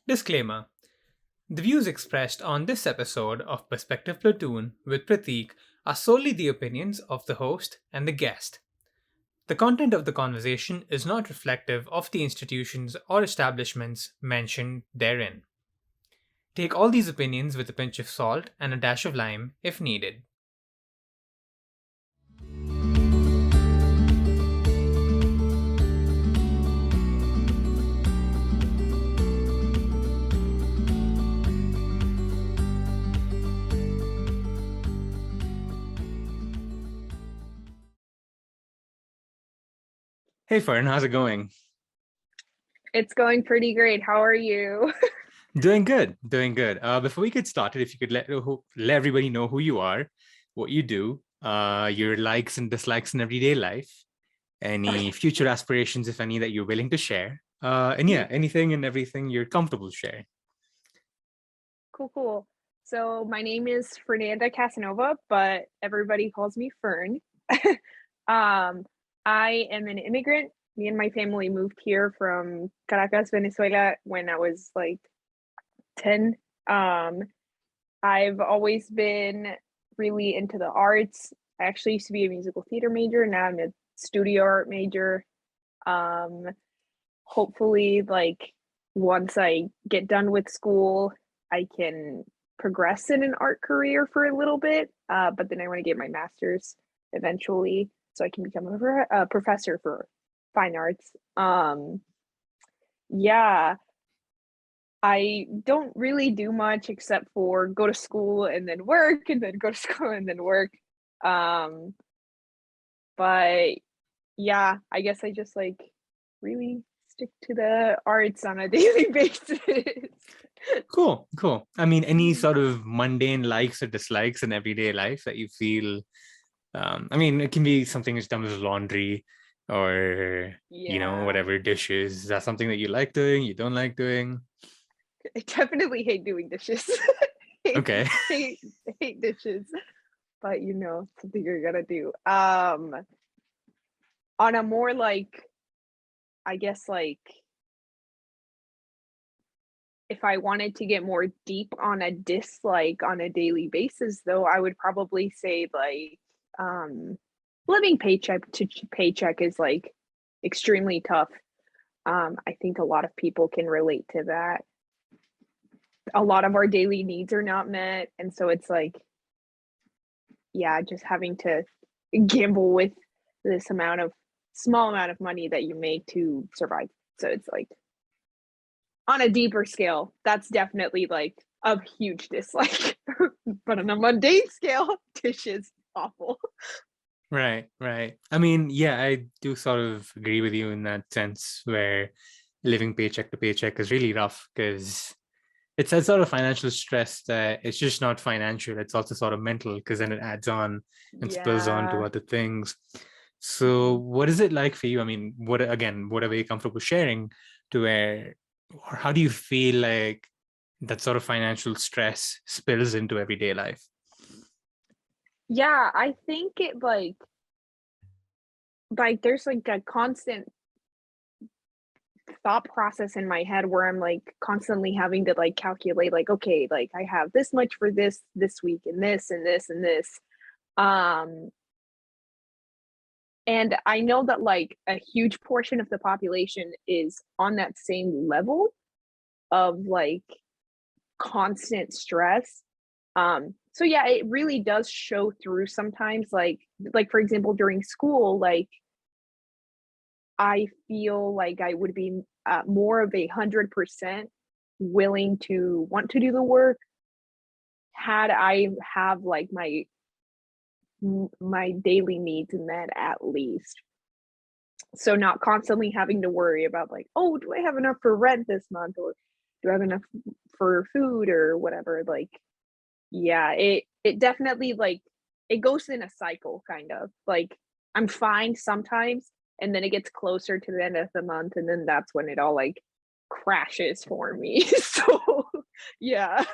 Disclaimer: the views expressed on this episode of Perspective Platoon with Prateek are solely the opinions of the host and the guest. The content of the conversation is not reflective of the institutions or establishments mentioned therein. Take all these opinions with a pinch of salt and a dash of lime if needed. Hey Fern, how's it going? It's going pretty great. How are you? Doing good, doing good. Before we get started, if you could let everybody know who you are, what you do, your likes and dislikes in everyday life, any future aspirations, if any, that you're willing to share, and yeah, anything and everything you're comfortable sharing. Cool. So my name is Fernanda Casanova, but everybody calls me Fern. I am an immigrant. Me and my family moved here from Caracas, Venezuela when I was like 10. I've always been really into the arts. I actually used to be a musical theater major. Now I'm a studio art major. Hopefully, like once I get done with school, I can progress in an art career for a little bit. But then I want to get my master's eventually so I can become a professor for fine arts. Yeah, I don't really do much except for go to school and then work and then go to school and then work. But yeah, I guess I just like really stick to the arts on a daily basis. Cool. I mean, any sort of mundane likes or dislikes in everyday life that you feel, I mean, it can be something as dumb as laundry or, Yeah, whatever dishes. Is that something that you like doing, you don't like doing? I definitely hate doing dishes. hate, Okay. hate, hate dishes, but something you're gonna do. On a more like, I guess like if I wanted to get more deep on a dislike on a daily basis, though, I would probably say like living paycheck to paycheck is like extremely tough. I think a lot of people can relate to that. A lot of our daily needs are not met, and so it's like, yeah, just having to gamble with this small amount of money that you make to survive. So it's like on a deeper scale, that's definitely like a huge dislike. But on a mundane scale, dishes awful. Right. I mean, yeah, I do sort of agree with you in that sense where living paycheck to paycheck is really rough because it's a sort of financial stress that it's just not financial, it's also sort of mental because then it adds on and spills on to Yeah. other things. So what is it like for you? I mean, whatever you're comfortable sharing to where, or how do you feel like that sort of financial stress spills into everyday life? Yeah, I think it like there's like a constant thought process in my head where I'm like constantly having to like calculate like, okay, like I have this much for this week and this and this and this. Um and I know that like a huge portion of the population is on that same level of like constant stress. So yeah, it really does show through sometimes like for example during school, like I feel like I would be more of 100% willing to want to do the work had I have like my daily needs met at least. So not constantly having to worry about like, oh, do I have enough for rent this month, or do I have enough for food or whatever? Like, yeah, it definitely like it goes in a cycle kind of. Like I'm fine sometimes and then it gets closer to the end of the month and then that's when it all like crashes for me. So, yeah.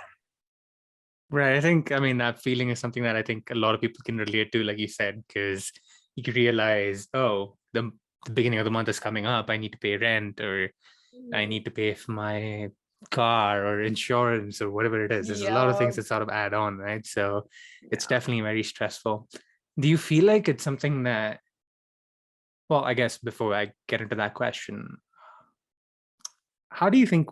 Right. I think, I mean, that feeling is something that I think a lot of people can relate to, like you said, because you can realize, oh, the beginning of the month is coming up. I need to pay rent or I Mhm. need to pay for my car or insurance or whatever it is. There's a lot of Yeah. things that sort of add on, right? So it's Yeah. definitely very stressful. Do you feel like it's something that, well, I guess before I get into that question, how do you think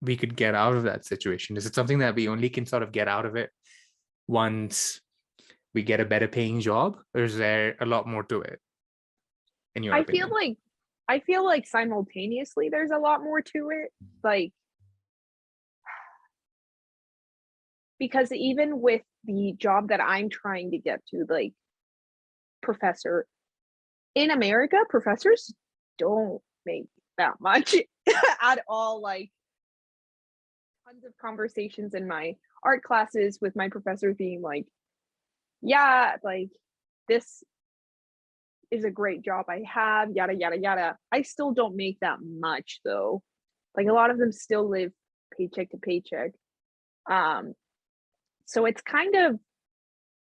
we could get out of that situation? Is it something that we only can sort of get out of it once we get a better paying job, or is there a lot more to it, in your I feel opinion? like I feel like simultaneously there's a lot more to it. Like, because even with the job that I'm trying to get to, like professor in America, professors don't make that much at all. Like tons of conversations in my art classes with my professors being like, yeah, like this is a great job I have, yada yada yada. I still don't make that much though. Like a lot of them still live paycheck to paycheck. Um, so it's kind of,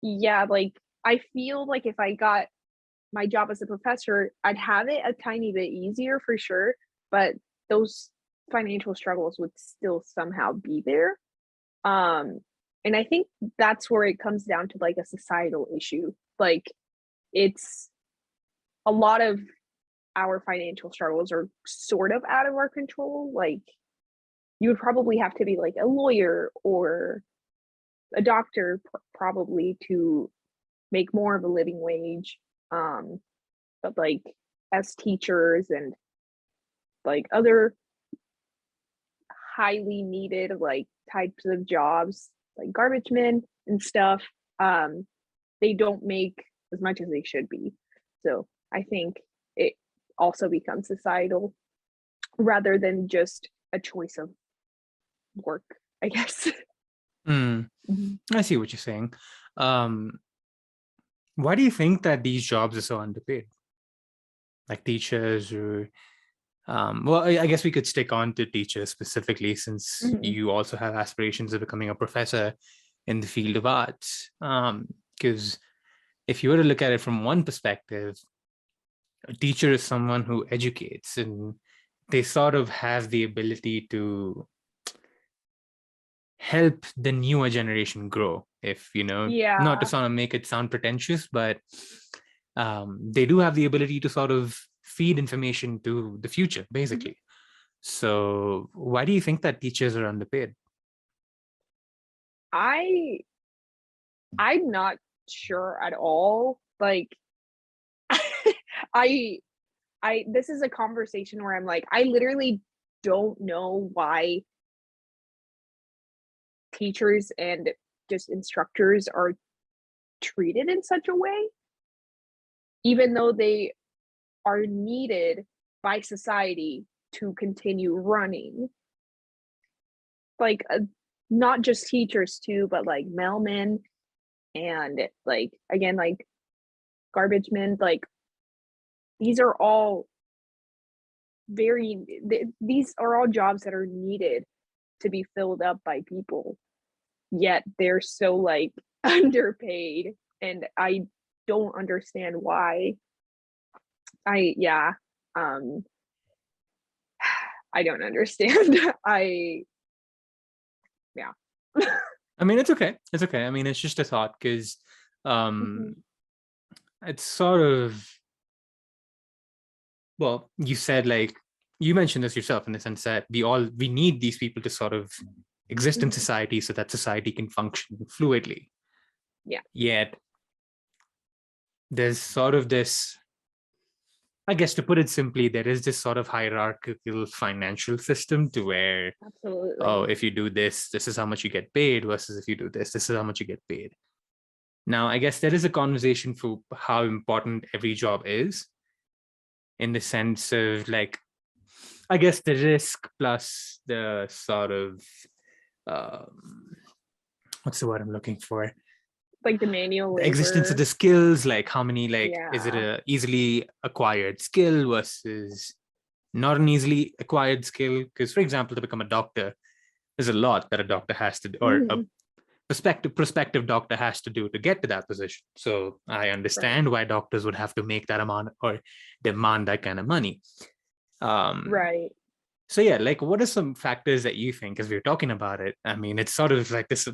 yeah, like I feel like if I got my job as a professor, I'd have it a tiny bit easier for sure, but those financial struggles would still somehow be there. Um, and I think that's where it comes down to like a societal issue. Like it's a lot of our financial struggles are sort of out of our control. Like you would probably have to be like a lawyer or a doctor probably to make more of a living wage. But like as teachers and like other highly needed like types of jobs like garbage men and stuff, they don't make as much as they should be. So I think it also becomes societal rather than just a choice of work, I guess. Hmm. Mhm. I see what you're saying. Um, why do you think that these jobs are so underpaid? Like teachers or well, I guess we could stick on to teachers specifically since Mhm. you also have aspirations of becoming a professor in the field of arts. Because if you were to look at it from one perspective, a teacher is someone who educates and they sort of have the ability to help the newer generation grow. If, not to Yeah. sort of make it sound pretentious, but they do have the ability to sort of feed information to the future, Mhm. basically. So why do you think that teachers are underpaid? I I'm not sure at all. Like I I this is a conversation where I'm like, I literally don't know why teachers and just instructors are treated in such a way, even though they are needed by society to continue running. Like, not just teachers too, but like mailmen and like again, like garbage men. Like these are all these are all jobs that are needed to be filled up by people. Yet they're so like underpaid, and I don't understand why. I yeah, um, I don't understand. I yeah. I mean, it's okay. It's okay. I mean, it's just a thought because Mhm, um, it's sort of, well, you said like, you mentioned this yourself in the sense that we need these people to sort of exist in mhm, society so that society can function fluidly. yeah, Yet there's sort of this, I guess to put it simply, there is this sort of hierarchical financial system to where, oh, absolutely. if you do this, this is how much you get paid, versus if you do this is how much you get paid. Now, I guess there is a conversation for how important every job is in the sense of like, I guess the risk plus the sort of, um, what's the word I'm looking for? Like the manual The existence of labor. the skills, like how many, like, is it Yeah. a easily acquired skill versus not an easily acquired skill? Because, for example, to become a doctor, there's a lot that a doctor has to, or a Mhm, prospective doctor has to do to get to that position. So I right, understand why doctors would have to make that amount or demand that kind of money. Um, right. So yeah, like what are some factors that you think, as we were talking about it? I mean, it's sort of like this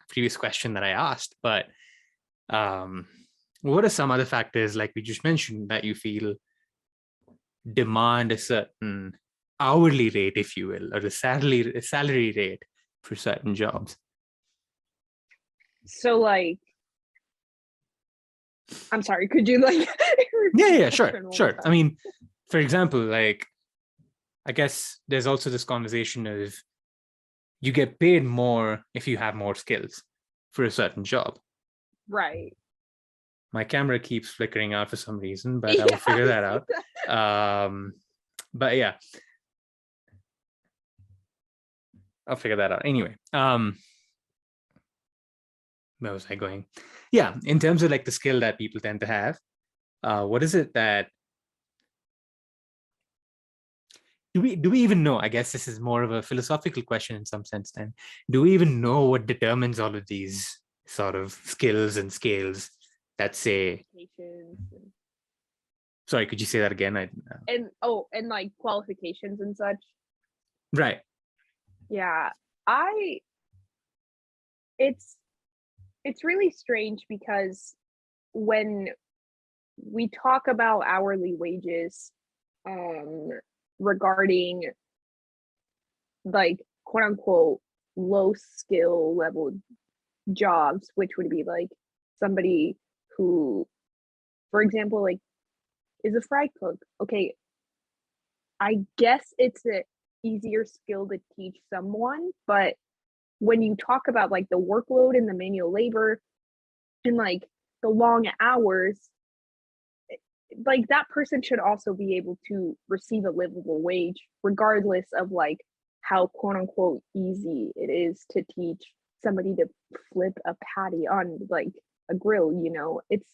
previous question that I asked, but um, what are some other factors, like we just mentioned, that you feel demand a certain hourly rate, if you will, or a salary rate for certain jobs? So like, I'm sorry, could you like Yeah, repeat the yeah, sure, question one more sure. I time? mean, for example, like I guess there's also this conversation of you get paid more if you have more skills for a certain job. Right. My camera keeps flickering out for some reason, but I will Yeah, figure I that see out. that. But yeah, I'll figure that out. Anyway, where was I going? Yeah, in terms of like the skill that people tend to have, what is it that do we even know? I guess this is more of a philosophical question in some sense. Then, do we even know what determines all of these sort of skills and scales that say? Qualifications Sorry, could you say that again? and like qualifications and such. Right. Yeah, I it's it's really strange because when we talk about hourly wages, um, regarding like quote unquote low skill level jobs, which would be like somebody who, for example, like is a fry cook. Okay, I guess it's a easier skill to teach someone, but when you talk about like the workload and the manual labor and like the long hours, like that person should also be able to receive a livable wage regardless of like how quote unquote easy it is to teach somebody to flip a patty on like a grill, you know. It's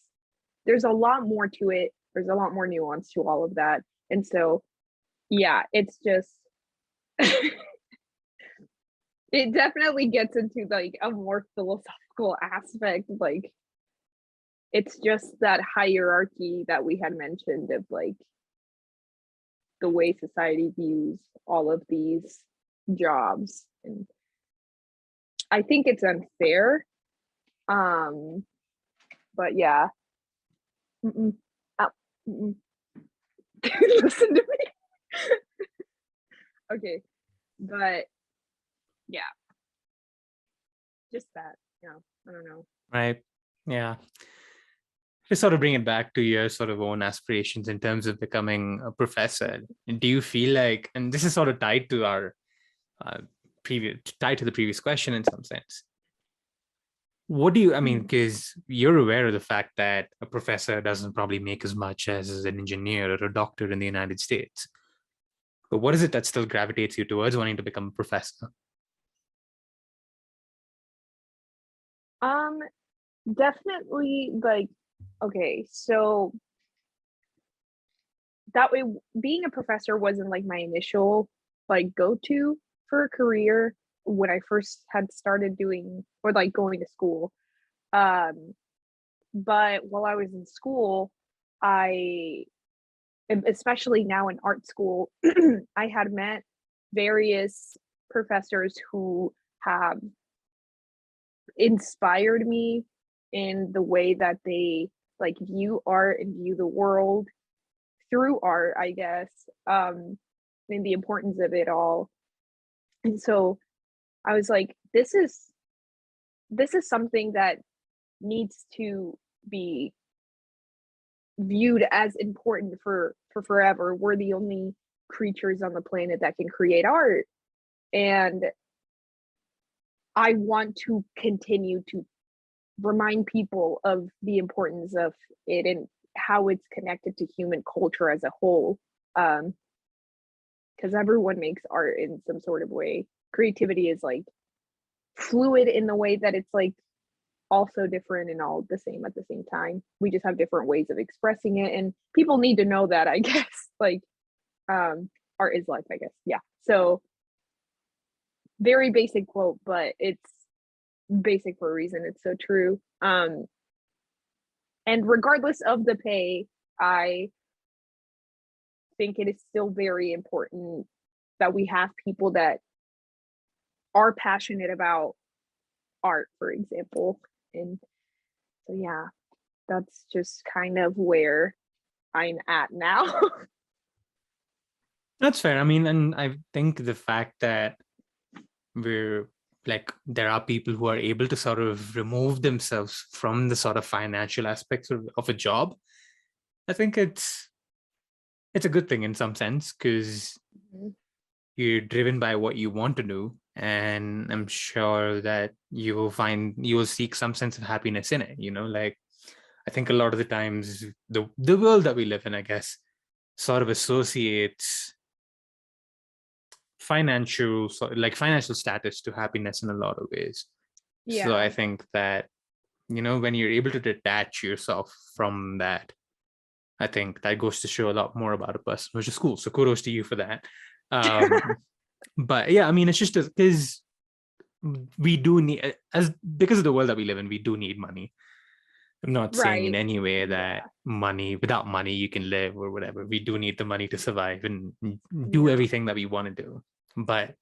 there's a lot more to it, there's a lot more nuance to all of that. And so yeah, it's just it definitely gets into like a more philosophical aspect, like it's just that hierarchy that we had mentioned of like the way society views all of these jobs, and I think it's unfair. um but yeah. Mm-mm. Oh, mm-mm. Listen to me. Okay, but yeah, just that, yeah, I don't know. Right. Yeah. Just sort of bring it back to your sort of own aspirations in terms of becoming a professor. Do you feel like, and this is sort of tied to our uh, tied to the previous question in some sense. What do you, I mean, Mm. because you're aware of the fact that a professor doesn't probably make as much as an engineer or a doctor in the United States. But what is it that still gravitates you towards wanting to become a professor? um Definitely, like, okay, so that way being a professor wasn't like my initial like go-to for a career when I first had started doing or like going to school. um but while I was in school, I, especially now in art school, I had met various professors who have inspired me in the way that they like view art and view the world through art, I guess, and the importance of it all. And so I was like, this is something that needs to be viewed as important for forever. We're the only creatures on the planet that can create art, and I want to continue to remind people of the importance of it and how it's connected to human culture as a whole. Because everyone makes art in some sort of way. Creativity is like fluid in the way that it's like also different and all the same at the same time. We just have different ways of expressing it, and people need to know that, I guess. Like, art is life, I guess. Yeah. So very basic quote, but it's basic for a reason. It's so true. And regardless of the pay, I think it is still very important that we have people that are passionate about art, for example. And so yeah, that's just kind of where I'm at now. That's fair. I mean, and I think the fact that we're like there are people who are able to sort of remove themselves from the sort of financial aspects of a job, I think it's a good thing in some sense, because you're driven by what you want to do, and I'm sure that you will seek some sense of happiness in it, like I think a lot of the times the world that we live in, I guess, sort of associates financial status to happiness in a lot of ways. So Yeah. I think that, when you're able to detach yourself from that, I think that goes to show a lot more about a person, which is cool. So kudos to you for that. But yeah, I mean, it's just because we do need, because of the world that we live in, we do need money. I'm not saying in Right. any way Yeah. that without money you can live or whatever. We do need the money to survive and do Yeah. everything that we want to do. But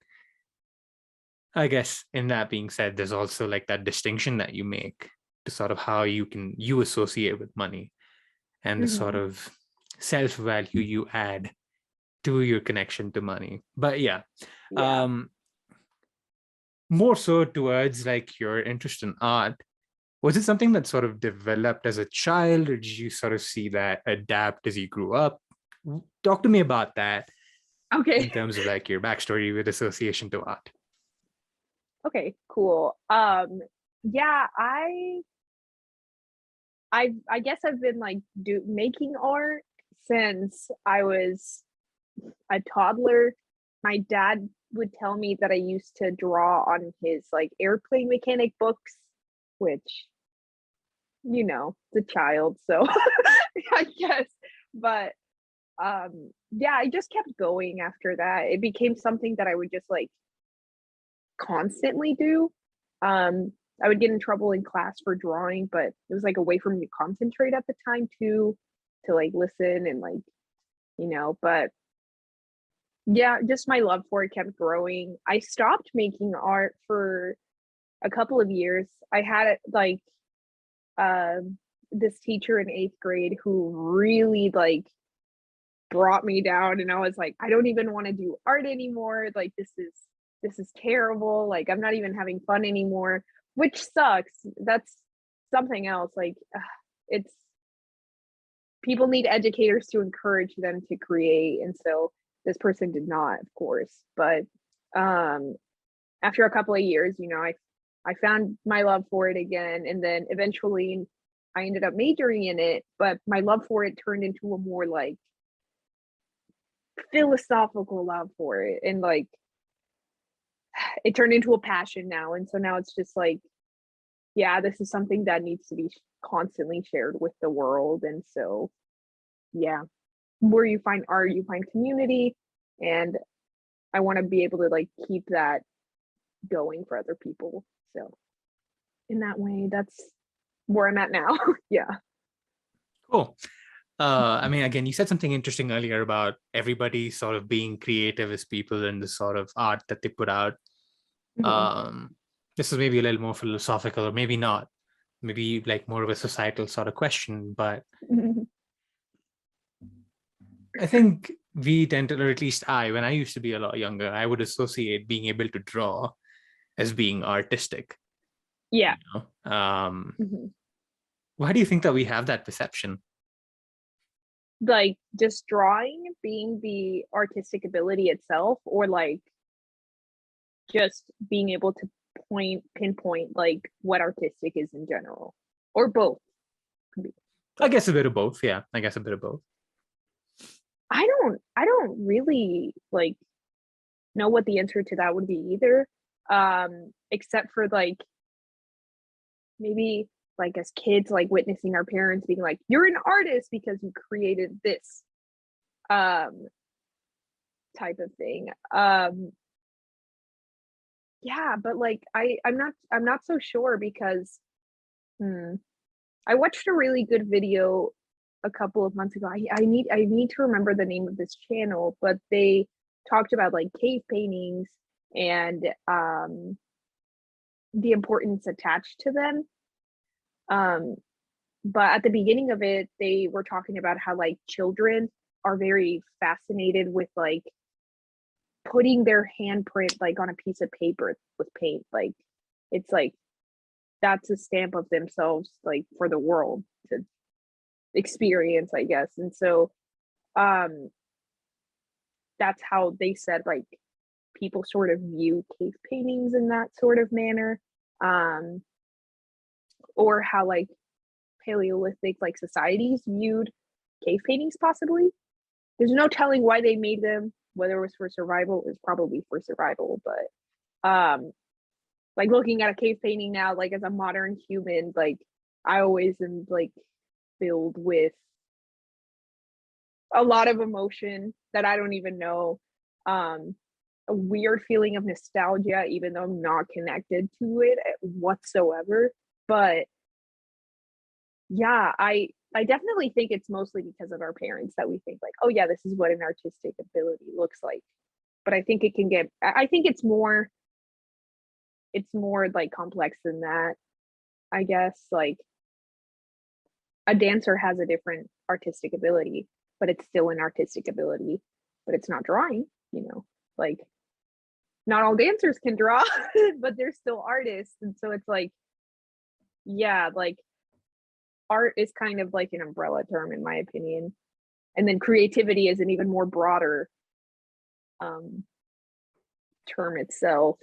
I guess in that being said, there's also like that distinction that you make to sort of how you associate with money, and the sort of self-value you add to your connection to money. But yeah, Yeah. um, more so towards like your interest in art. Was it something that sort of developed as a child, or did you sort of see that adapt as you grew up? Talk to me about that Okay. in terms of like your backstory with association to art. Okay, cool. Yeah, I guess I've been like making art since I was a toddler. My dad would tell me that I used to draw on his like airplane mechanic books, which the child, so I guess. But yeah, I just kept going after that. It became something that I would just like constantly do. Um, I would get in trouble in class for drawing, but it was like a way for me to concentrate at the time too, to like listen and like, but yeah, just my love for it kept growing. I stopped making art for a couple of years. I had it like this teacher in 8th grade who really like brought me down, and I was like, I don't even want to do art anymore. Like this is terrible. Like I'm not even having fun anymore, which sucks. That's something else. Like it's people need educators to encourage them to create, and so this person did not, of course. But um after a couple of years, I found my love for it again, and then eventually I ended up majoring in it, but my love for it turned into a more like philosophical love for it, and like it turned into a passion now. And so now it's just like, yeah, this is something that needs to be constantly shared with the world. And so yeah, where you find art, you find community, and I want to be able to like keep that going for other people. So in that way, that's where I'm at now. Yeah. Cool. I mean, again, you said something interesting earlier about everybody sort of being creative as people and the sort of art that they put out. Mhm. This is maybe a little more philosophical, or maybe not, maybe like more of a societal sort of question, but I think we tend to, or at least when I used to be a lot younger, I would associate being able to draw as being artistic. Yeah. You know? Mhm. Why do you think that we have that perception? Like just drawing being the artistic ability itself, or like just being able to pinpoint like what artistic is in general, or both. I guess a bit of both. Yeah, I guess a bit of both. I don't really like know what the answer to that would be either, except for like maybe like as kids like witnessing our parents being like, you're an artist because you created this um type of thing. Yeah, but like I'm not so sure because hmm, I watched a really good video a couple of months ago. I need to remember the name of this channel, but they talked about like cave paintings and the importance attached to them. But at the beginning of it, they were talking about how like children are very fascinated with like putting their handprint like on a piece of paper with paint. Like it's like that's a stamp of themselves like for the world to experience, I guess. And so that's how they said like people sort of view cave paintings in that sort of manner. Or how like Paleolithic like societies viewed cave paintings possibly. There's no telling why they made them, whether it was for survival. It was probably for survival, but like looking at a cave painting now, like as a modern human, like I always am like filled with a lot of emotion that I don't even know. A weird feeling of nostalgia, even though I'm not connected to it whatsoever. But yeah, I definitely think it's mostly because of our parents that we think like, oh yeah, this is what an artistic ability looks like. But I think it can get, I think it's more like complex than that. I guess like a dancer has a different artistic ability, but it's still an artistic ability, but it's not drawing, you know, like not all dancers can draw, but they're still artists. And so it's like, yeah, like art is kind of like an umbrella term in my opinion. And then creativity is an even more broader term itself.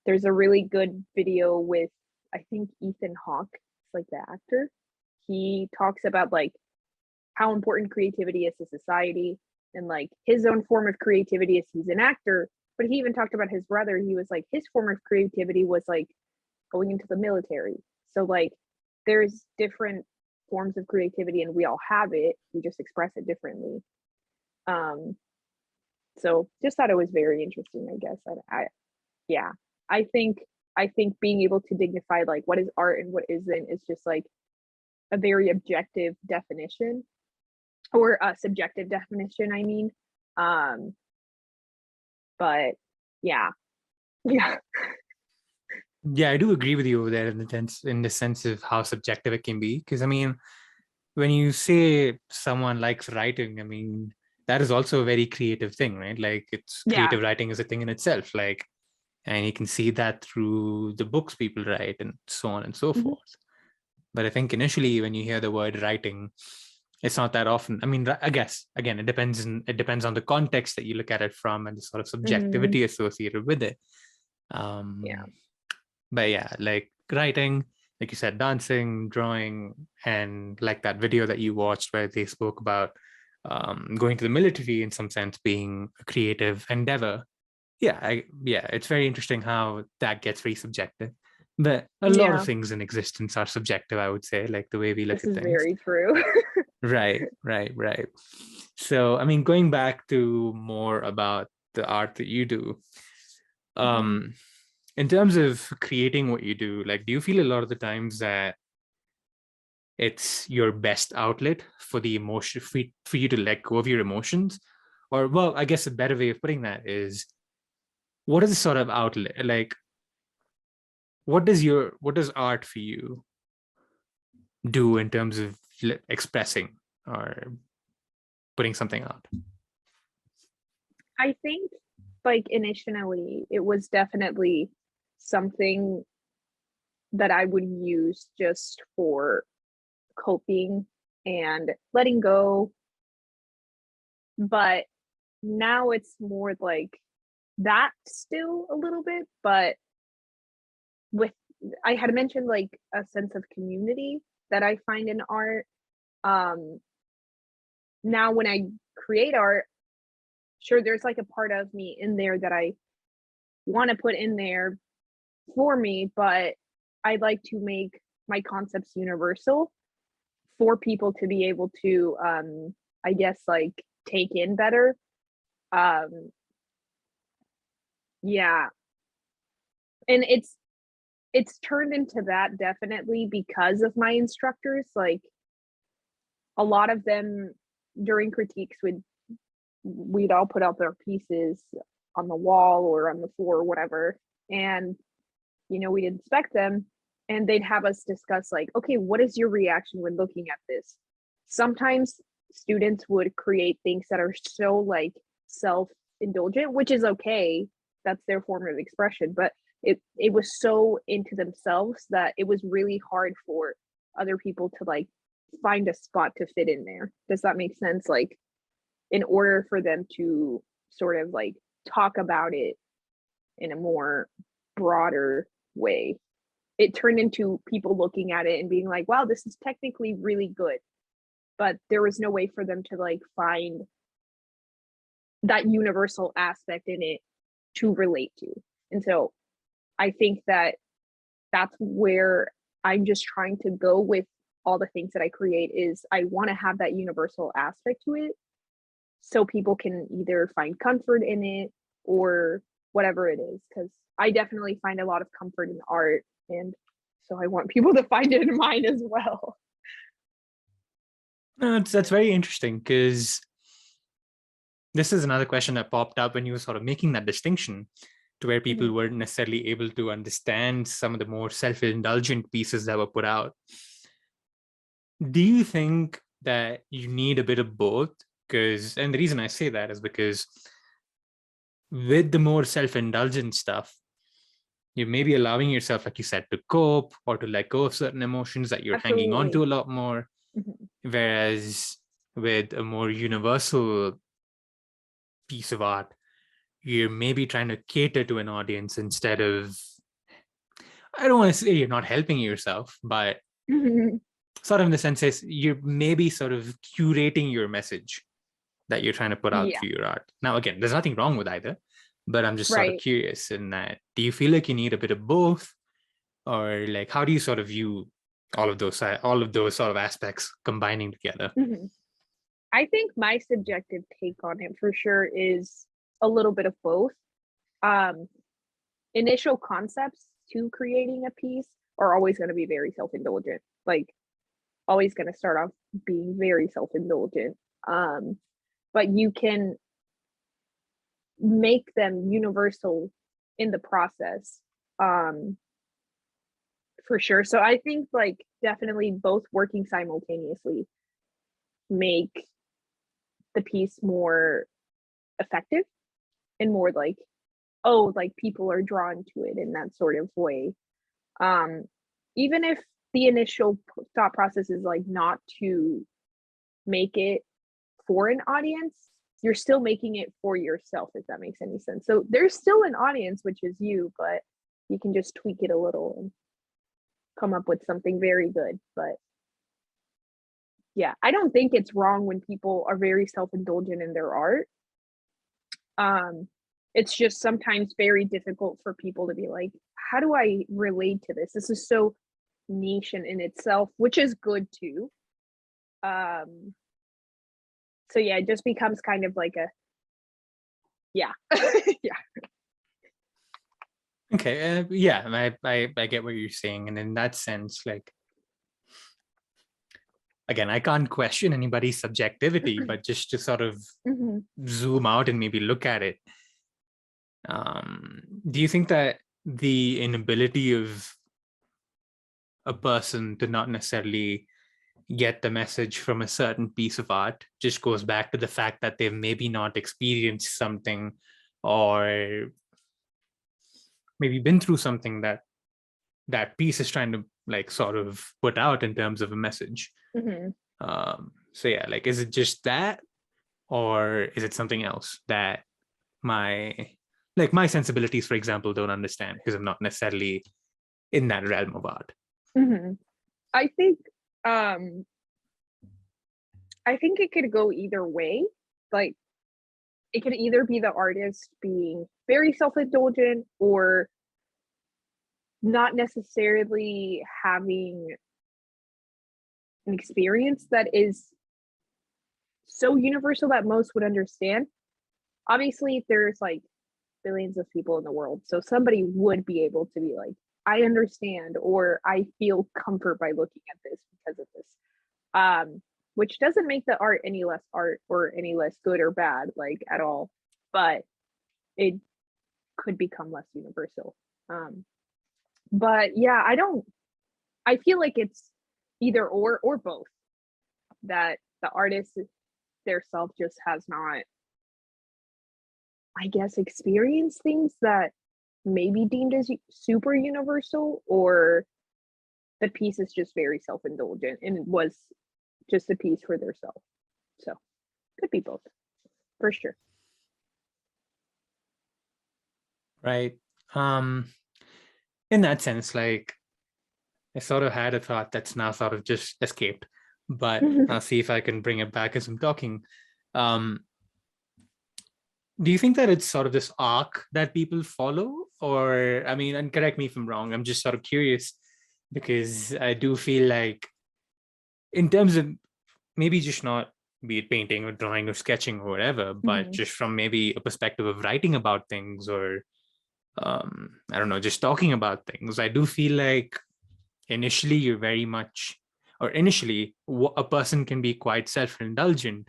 There's a really good video with, I think, Ethan Hawke, like the actor. He talks about like how important creativity is to society and like his own form of creativity is he's an actor. But he even talked about his brother. He was like, his form of creativity was like going into the military. So like there's different forms of creativity and we all have it. We just express it differently. So just thought it was very interesting, I guess. Yeah, I think being able to dignify like what is art and what isn't is just like a very objective definition or a subjective definition, I mean. But yeah. Yeah. Yeah, I do agree with you over there in the sense of how subjective it can be. Because I mean, when you say someone likes writing, I mean, that is also a very creative thing, right? Like it's Yeah. creative writing is a thing in itself. Like, and you can see that through the books people write and so on and so Mm-hmm. forth. But I think initially when you hear the word writing, it's not that often. I mean, I guess again, it depends on the context that you look at it from and the sort of subjectivity Mm-hmm. associated with it. Yeah. But yeah, like writing, like you said, dancing, drawing, and like that video that you watched where they spoke about going to the military in some sense being a creative endeavor. Yeah, it's very interesting how that gets very subjective. But a lot of Yeah. things in existence are subjective, I would say, like the way we look This at is things. very true. Right. So, I mean, going back to more about the art that you do, um, in terms of creating what you do, like, do you feel a lot of the times that it's your best outlet for the emotion, for you to let go of your emotions? Or, well, I guess a better way of putting that is, what is the sort of outlet? Like, what does art for you do in terms of expressing or putting something out? I think like initially it was definitely something that I would use just for coping and letting go. But now it's more like that still a little bit, but with I had mentioned like a sense of community that I find in art. Now when I create art, sure there's like a part of me in there that I want to put in there for me, but I like to make my concepts universal for people to be able to I guess like take in better. Um yeah. And it's turned into that definitely because of my instructors. Like a lot of them during critiques would we'd all put out their pieces on the wall or on the floor or whatever, and we'd inspect them, and they'd have us discuss like, okay, what is your reaction when looking at this? Sometimes students would create things that are so like self-indulgent, which is okay, that's their form of expression, but it was so into themselves that it was really hard for other people to like find a spot to fit in there. Does that make sense? Like, in order for them to sort of like talk about it in a more broader way, it turned into people looking at it and being like, wow, this is technically really good, but there was no way for them to like find that universal aspect in it to relate to. And so I think that that's where I'm just trying to go with all the things that I create, is I want to have that universal aspect to it so people can either find comfort in it or whatever it is, because I definitely find a lot of comfort in art, and so I want people to find it in mine as well. No, that's very interesting, because this is another question that popped up when you were sort of making that distinction, to where people weren't necessarily able to understand some of the more self-indulgent pieces that were put out. Do you think that you need a bit of both? And the reason I say that is because with the more self-indulgent stuff, you may be allowing yourself, like you said, to cope or to let go of certain emotions that you're hanging on to a lot more. Whereas with a more universal piece of art, you're maybe trying to cater to an audience instead of, I don't want to say you're not helping yourself, but sort of in the sense is you're maybe sort of curating your message that you're trying to put out through your art. Now, again, there's nothing wrong with either, but I'm just sort of curious in that, do you feel like you need a bit of both? Or like, how do you sort of view all of those sort of aspects combining together? I think my subjective take on it for sure is a little bit of both. Initial concepts to creating a piece are always going to be very self-indulgent, like always going to start off being very self-indulgent. But you can make them universal in the process, for sure. So I think like definitely both working simultaneously make the piece more effective and more like, oh, like people are drawn to it in that sort of way. Even if the initial thought process is like not to make it for an audience, you're still making it for yourself, if that makes any sense. So there's still an audience, which is you, but you can just tweak it a little and come up with something very good. But yeah, I don't think it's wrong when people are very self-indulgent in their art. It's just sometimes very difficult for people to be like, how do I relate to this? This is so niche in itself, which is good too. So yeah, it just becomes kind of like a, yeah. Okay, yeah, I get what you're saying. And in that sense, like, again, I can't question anybody's subjectivity, but just to sort of zoom out and maybe look at it, do you think that the inability of a person to not necessarily get the message from a certain piece of art just goes back to the fact that they've maybe not experienced something, or maybe been through something that that piece is trying to like sort of put out in terms of a message? So yeah, like, is it just that, or is it something else that my sensibilities, for example, don't understand because I'm not necessarily in that realm of art? I think it could go either way. Like, it could either be the artist being very self-indulgent or not necessarily having an experience that is so universal that most would understand. Obviously, there's like billions of people in the world, so somebody would be able to be like, I understand, or I feel comfort by looking at this because of this. which doesn't make the art any less art or any less good or bad, like at all, but it could become less universal. But yeah, I feel like it's either or both, that the artist their self just has not, I guess, experienced things that may be deemed as super universal, or the piece is just very self-indulgent and it was just a piece for their self. So could be both, for sure. Right. In that sense, like, I sort of had a thought that's now sort of just escaped, but I'll see if I can bring it back as I'm talking. Um, do you think that it's sort of this arc that people follow? Or, I mean, and correct me if I'm wrong, I'm just sort of curious, because I do feel like, in terms of maybe just not be it painting or drawing or sketching or whatever, but just from maybe a perspective of writing about things, or I don't know, just talking about things, I do feel like initially you're very much, or initially a person can be quite self-indulgent,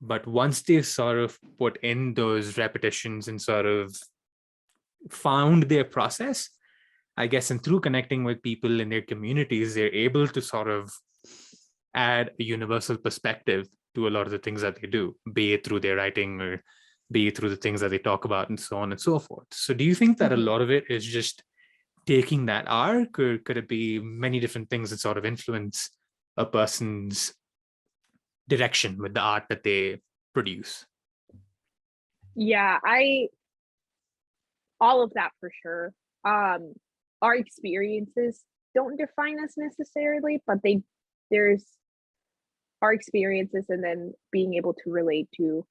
but once they sort of put in those repetitions and sort of found their process, I guess, and through connecting with people in their communities, they're able to sort of add a universal perspective to a lot of the things that they do, be it through their writing or be it through the things that they talk about, and so on and so forth. So do you think that a lot of it is just taking that arc, or could it be many different things that sort of influence a person's direction with the art that they produce? Yeah, all of that for sure. Our experiences don't define us necessarily, but there's our experiences, and then being able to relate to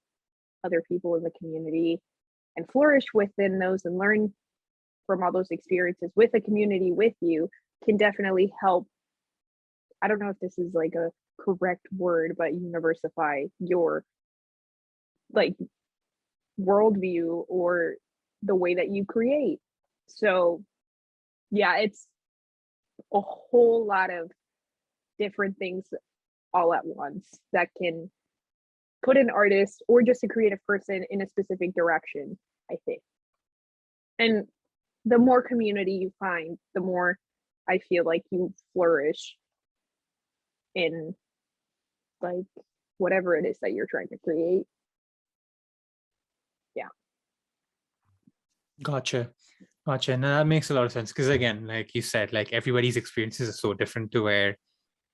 other people in the community and flourish within those and learn from all those experiences with a community with you can definitely help. I don't know if this is like a correct word, but universify your like worldview or the way that you create. So yeah, it's a whole lot of different things all at once that can put an artist or just a creative person in a specific direction, I think. And the more community you find, the more I feel like you flourish in like whatever it is that you're trying to create. Yeah. Gotcha. And that makes a lot of sense, because again, like you said, like everybody's experiences are so different, to where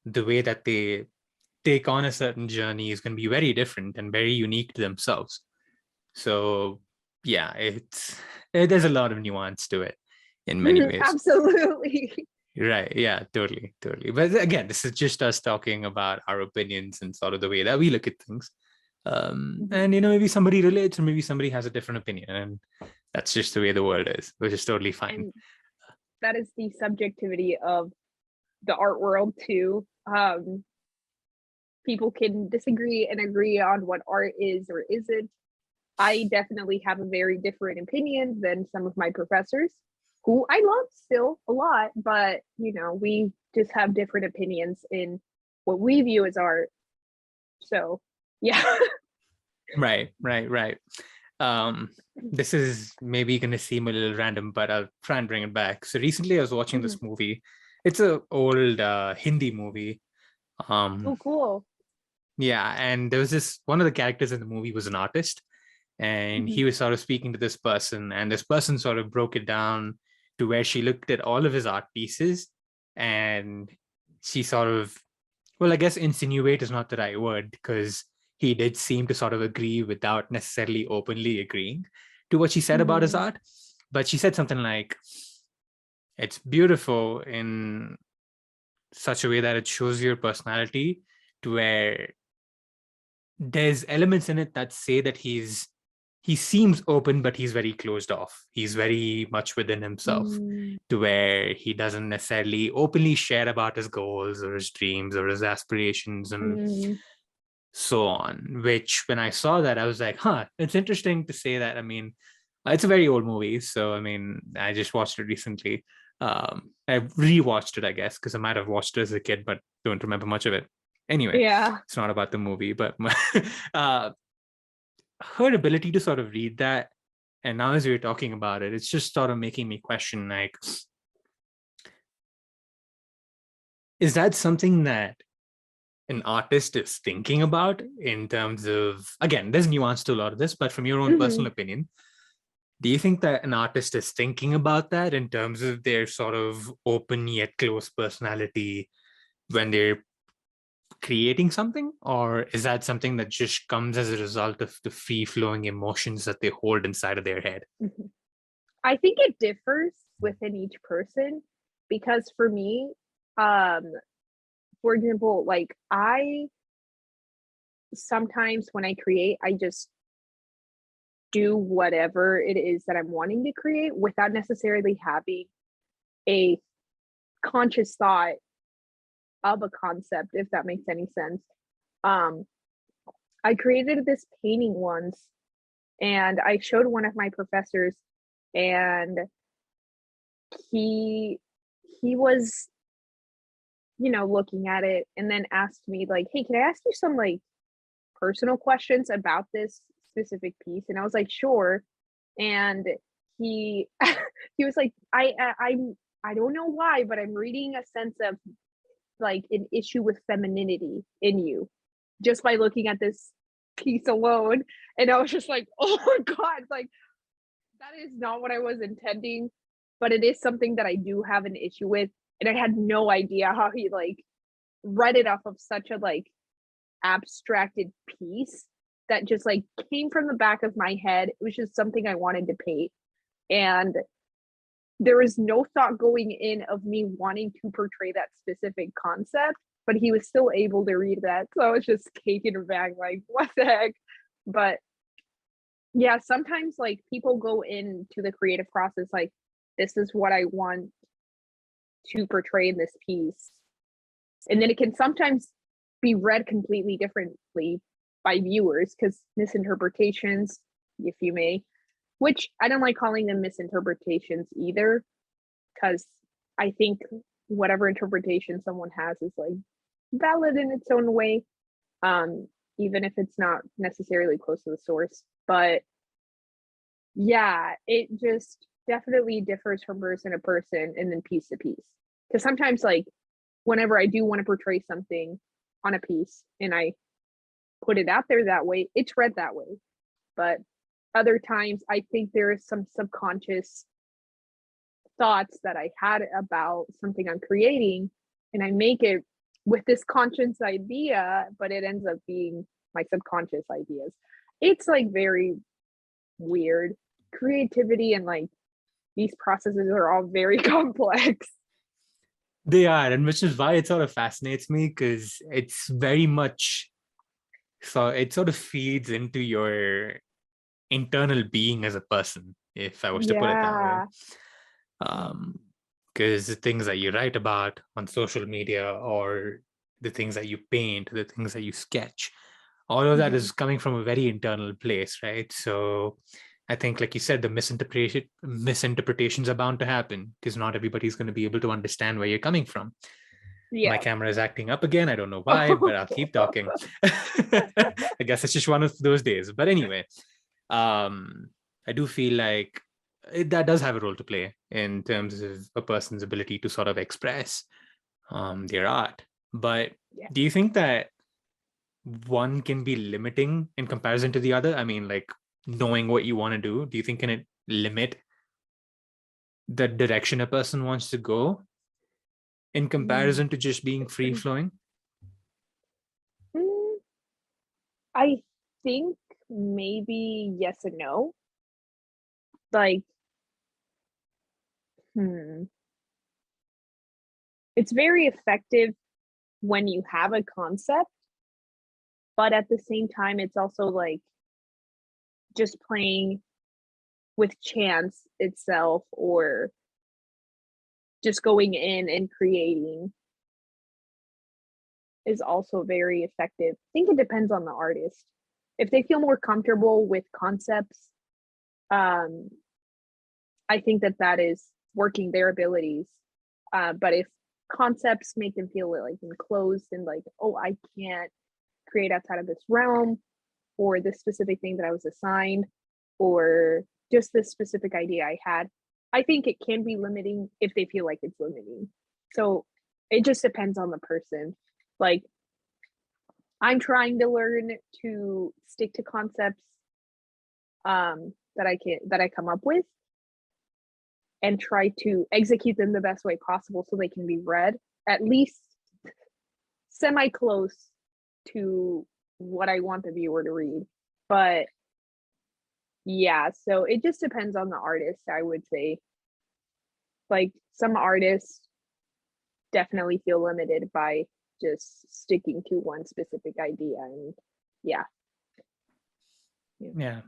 the way that they take on a certain journey is going to be very different and very unique to themselves. So yeah, there's a lot of nuance to it in many ways. Absolutely. Right. Yeah, totally. But again, this is just us talking about our opinions and sort of the way that we look at things. And maybe somebody relates, or maybe somebody has a different opinion, and that's just the way the world is, which is totally fine. And that is the subjectivity of the art world too. People can disagree and agree on what art is or isn't. I definitely have a very different opinion than some of my professors, who I love still a lot, but we just have different opinions in what we view as art. So yeah. Right. This is maybe going to seem a little random, but I'll try and bring it back. So recently I was watching this movie. It's an old Hindi movie. Oh, cool. Yeah, and there was this, one of the characters in the movie was an artist, and he was sort of speaking to this person, and this person sort of broke it down to where she looked at all of his art pieces, and she sort of, well, I guess insinuate is not the right word, because he did seem to sort of agree without necessarily openly agreeing to what she said about his art. But she said something like, it's beautiful in such a way that it shows your personality, to where there's elements in it that say that he seems open, but he's very closed off. He's very much within himself, to where he doesn't necessarily openly share about his goals or his dreams or his aspirations and so on. Which, when I saw that, I was like, it's interesting to say that. I mean, it's a very old movie, so I mean, I just watched it recently. I rewatched it, I guess, because I might have watched it as a kid, but don't remember much of it. Anyway, Yeah. it's not about the movie, but uh, her ability to sort of read that, and now as we were talking about it, it's just sort of making me question, like, is that something that an artist is thinking about in terms of, again, there's nuance to a lot of this, but from your own Mhm. personal opinion, do you think that an artist is thinking about that in terms of their sort of open yet close personality when they're creating something? Or is that something that just comes as a result of the free flowing emotions that they hold inside of their head? Mhm. I think it differs within each person because for me, um, for example, like I sometimes when I create, I just do whatever it is that I'm wanting to create without necessarily having a conscious thought of a concept, if that makes any sense. Um, I created this painting once and I showed one of my professors and he he was, looking at it and then asked me like, "Hey, can I ask you some like personal questions about this specific piece?" And I was like, "Sure." And he he was like, I don't know why, but I'm reading a sense of like an issue with femininity in you just by looking at this piece alone." And I was just like, "Oh my god, like that is not what I was intending, but it is something that I do have an issue with." And I had no idea how he like read it off of such a like abstracted piece that just like came from the back of my head. It was just something I wanted to paint. And there was no thought going in of me wanting to portray that specific concept, but he was still able to read that. So I was just taken aback, like, what the heck? But yeah, sometimes like people go into the creative process like, this is what I want to portray in this piece. And then it can sometimes be read completely differently by viewers because misinterpretations, if you may, which I don't like calling them misinterpretations either, because I think whatever interpretation someone has is like valid in its own way, um, even if it's not necessarily close to the source. But yeah, it just definitely differs from person to person and then piece to piece. Because sometimes, like, whenever I do want to portray something on a piece and I put it out there that way, it's read that way. But other times, I think there is some subconscious thoughts that I had about something I'm creating, and I make it with this conscious idea, but it ends up being my subconscious ideas. It's like very weird. Creativity and like these processes are all very complex. They are, and which is why it sort of fascinates me, because it's very much, so it sort of feeds into your internal being as a person, if I was to put it that way. Yeah. Because the things that you write about on social media, or the things that you paint, the things that you sketch, all of that Mhm. is coming from a very internal place, right? So I think, like you said, the misinterpretations are bound to happen, because not everybody's going to be able to understand where you're coming from. My Yeah. camera is acting up again. I don't know why, but I'll keep talking. I guess it's just one of those days. But anyway, um, I do feel like that does have a role to play in terms of a person's ability to sort of express their art. But Yeah. do you think that one can be limiting in comparison to the other? I mean, like, knowing what you want to do you think can it limit the direction a person wants to go in Mm. comparison to just being free flowing? Mm, I think maybe yes and no. Like, hmm, it's very effective when you have a concept, but at the same time, it's also like just playing with chance itself or just going in and creating is also very effective. I think it depends on the artist. If they feel more comfortable with concepts, um, I think that that is working their abilities. But if concepts make them feel like enclosed and like, oh, I can't create outside of this realm or this specific thing that I was assigned or just this specific idea I had. I think it can be limiting if they feel like it's limiting. So it just depends on the person. Like, I'm trying to learn to stick to concepts that I come up with and try to execute them the best way possible so they can be read at least semi close to what I want the viewer to read. But yeah, so it just depends on the artist, I would say. Like, some artists definitely feel limited by just sticking to one specific idea, and yeah. Yeah.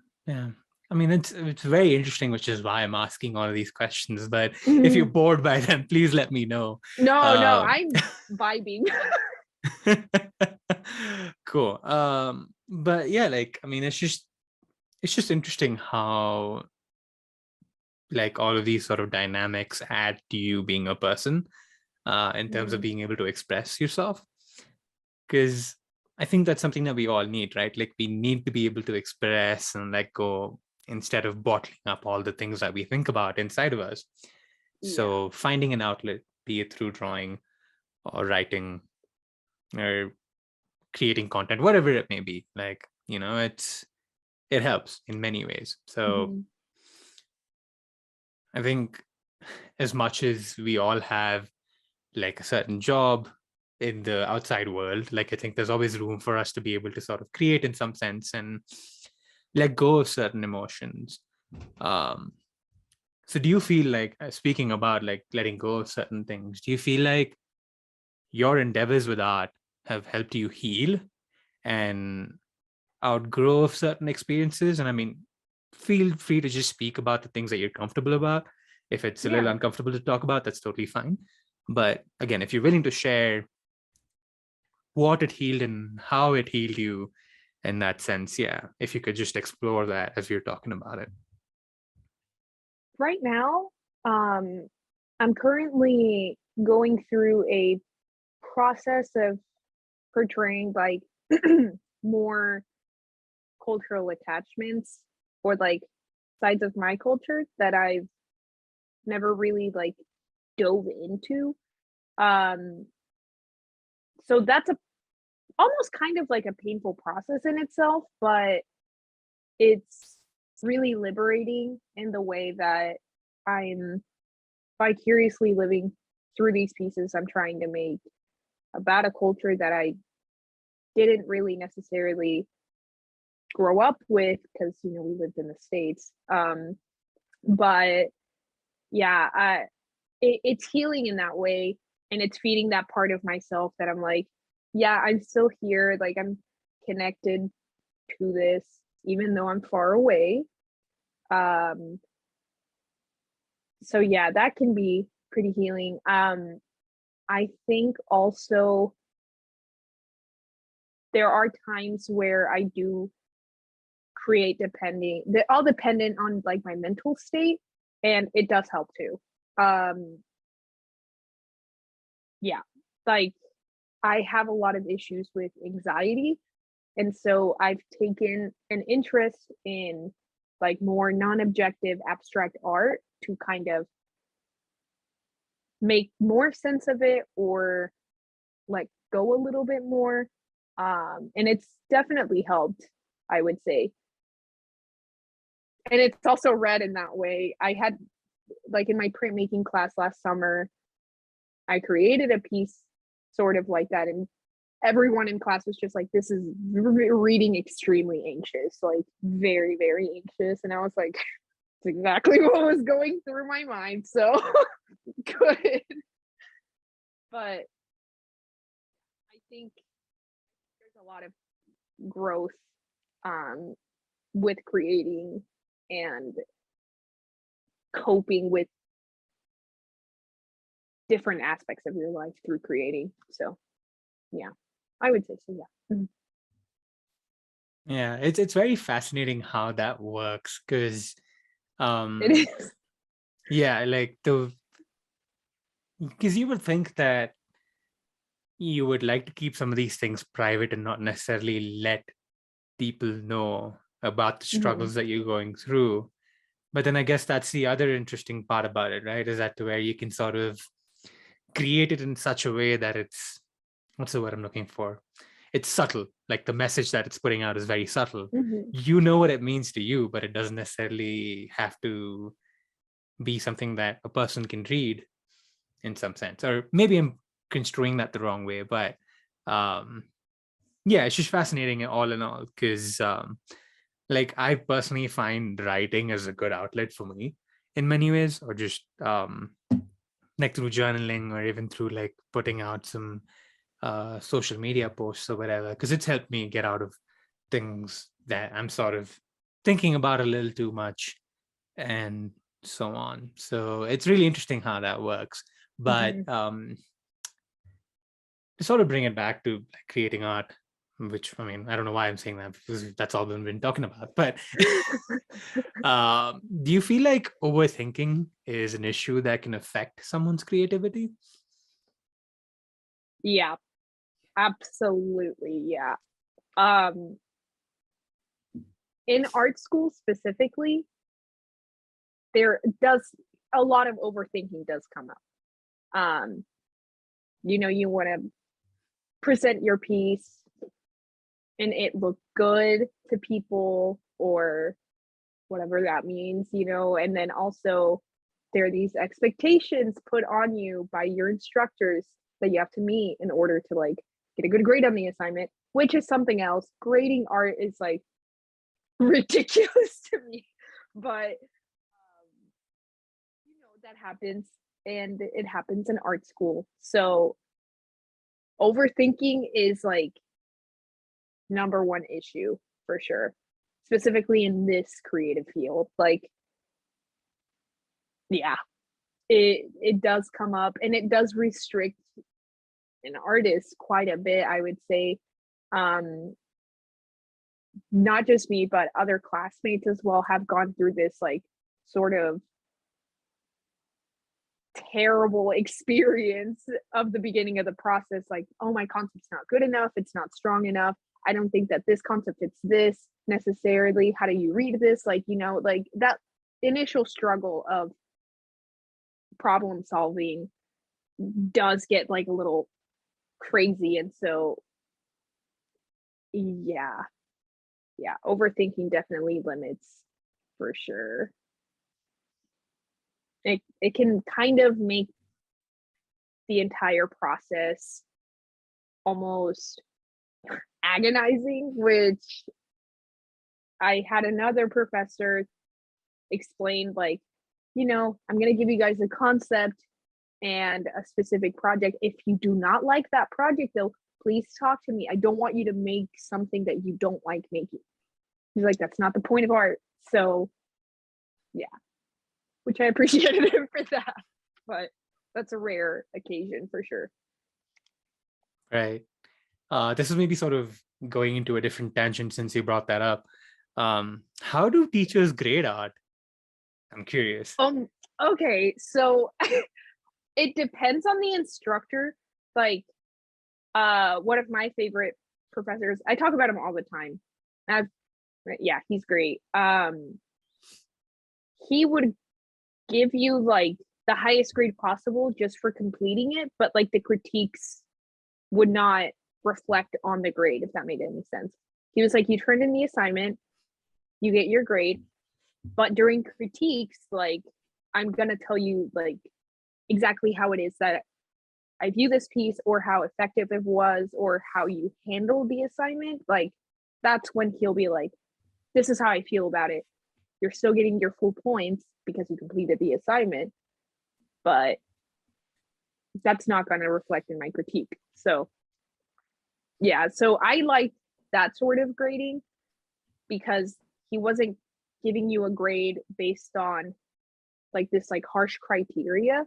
I mean, it's very interesting, which is why I'm asking all of these questions. But if Mm-hmm. you're bored by them, please let me know. No, I'm vibing. Cool. But yeah, like, I mean, it's just interesting how like all of these sort of dynamics add to you being a person in terms of being able to express yourself. Because I think that's something that we all need, right? Like, we need to be able to express and let go instead of bottling up all the things that we think about inside of us. So finding an outlet, be it through drawing or writing or creating content, whatever it may be, like, it helps in many ways. So I think as much as we all have like a certain job in the outside world, like, I think there's always room for us to be able to sort of create in some sense and let go of certain emotions. So do you feel like, speaking about like letting go of certain things, do you feel like your endeavors with art have helped you heal and outgrow of certain experiences? And I mean, feel free to just speak about the things that you're comfortable about. If it's a little uncomfortable to talk about, that's totally fine. But again, if you're willing to share what it healed and how it healed you in that sense, yeah, if you could just explore that as you're talking about it. Right now, I'm currently going through a process of portraying like more cultural attachments or like sides of my culture that I've never really like dove into. So that's a almost kind of like a painful process in itself, but it's really liberating in the way that I'm vicariously living through these pieces I'm trying to make about a culture that I didn't really necessarily grow up with because we lived in the States. But yeah, it's healing in that way, and it's feeding that part of myself that I'm like, yeah, I'm still here, like I'm connected to this even though I'm far away. So yeah, that can be pretty healing. I think also there are times where I do create all dependent on like my mental state, and it does help too. Yeah, like I have a lot of issues with anxiety, and so I've taken an interest in like more non-objective abstract art to kind of make more sense of it or like go a little bit more. And it's definitely helped, I would say. And it's also read in that way. I had like in my printmaking class last summer, I created a piece sort of like that, and everyone in class was just like, this is reading extremely anxious, like very, very anxious. And I was like, it's exactly what was going through my mind. So good. But I think there's a lot of growth with creating and coping with different aspects of your life through creating. So yeah, I would say so. Yeah. Yeah, it's very fascinating how that works, because It is. yeah, like Because you would think that you would like to keep some of these things private and not necessarily let people know about the Mm-hmm. struggles that you're going through. But then I guess that's the other interesting part about it, right? Is that to where you can sort of create it in such a way that it's, what's the word I'm looking for? It's subtle. Like the message that it's putting out is very subtle. Mm-hmm. You know what it means to you, but it doesn't necessarily have to be something that a person can read in some sense. Or maybe I'm construing that the wrong way, but um yeah, it's just fascinating all in all, because like I personally find writing as a good outlet for me in many ways, or just like through journaling, or even through like putting out some social media posts or whatever, because it's helped me get out of things that I'm sort of thinking about a little too much and so on. So it's really interesting how that works. But Mm-hmm. to sort of bring it back to like creating art, which I mean, I don't know why I'm saying that, because that's all we've been talking about. But do you feel like overthinking is an issue that can affect someone's creativity? Yeah, absolutely. Yeah. Um, in art school specifically, there does a lot of overthinking does come up. Um, you want to present your piece and it look good to people or whatever that means, and then also there are these expectations put on you by your instructors that you have to meet in order to like get a good grade on the assignment, which is something else. Grading art is like ridiculous to me, but that happens, and it happens in art school. So overthinking is like number one issue for sure, specifically in this creative field. Like, yeah, it does come up, and it does restrict an artist quite a bit, I would say. Um, Not just me, but other classmates as well have gone through this like sort of terrible experience of the beginning of the process. Like, oh, my concept's not good enough, it's not strong enough, I don't think that this concept fits this necessarily, how do you read this, like, like that initial struggle of problem solving does get like a little crazy. And so yeah, overthinking definitely limits for sure. It can kind of make the entire process almost agonizing, which I had another professor explain, like, I'm going to give you guys a concept and a specific project. If you do not like that project, though, please talk to me. I don't want you to make something that you don't like making. He's like, that's not the point of art. So, yeah, which I appreciated him for that. But that's a rare occasion for sure. Right. This is maybe sort of going into a different tangent since you brought that up. How do teachers grade art? I'm curious. Okay, so it depends on the instructor. Like, one of my favorite professors, I talk about him all the time. I've, yeah, he's great. He would give you like the highest grade possible just for completing it, but like the critiques would not reflect on the grade, if that made any sense. He was like, you turned in the assignment, you get your grade, but during critiques, like, I'm gonna tell you like exactly how it is that I view this piece, or how effective it was, or how you handled the assignment. Like, that's when he'll be like, this is how I feel about it. You're still getting your full points because you completed the assignment, but that's not going to reflect in my critique. So, yeah, so I like that sort of grading because he wasn't giving you a grade based on like this like harsh criteria.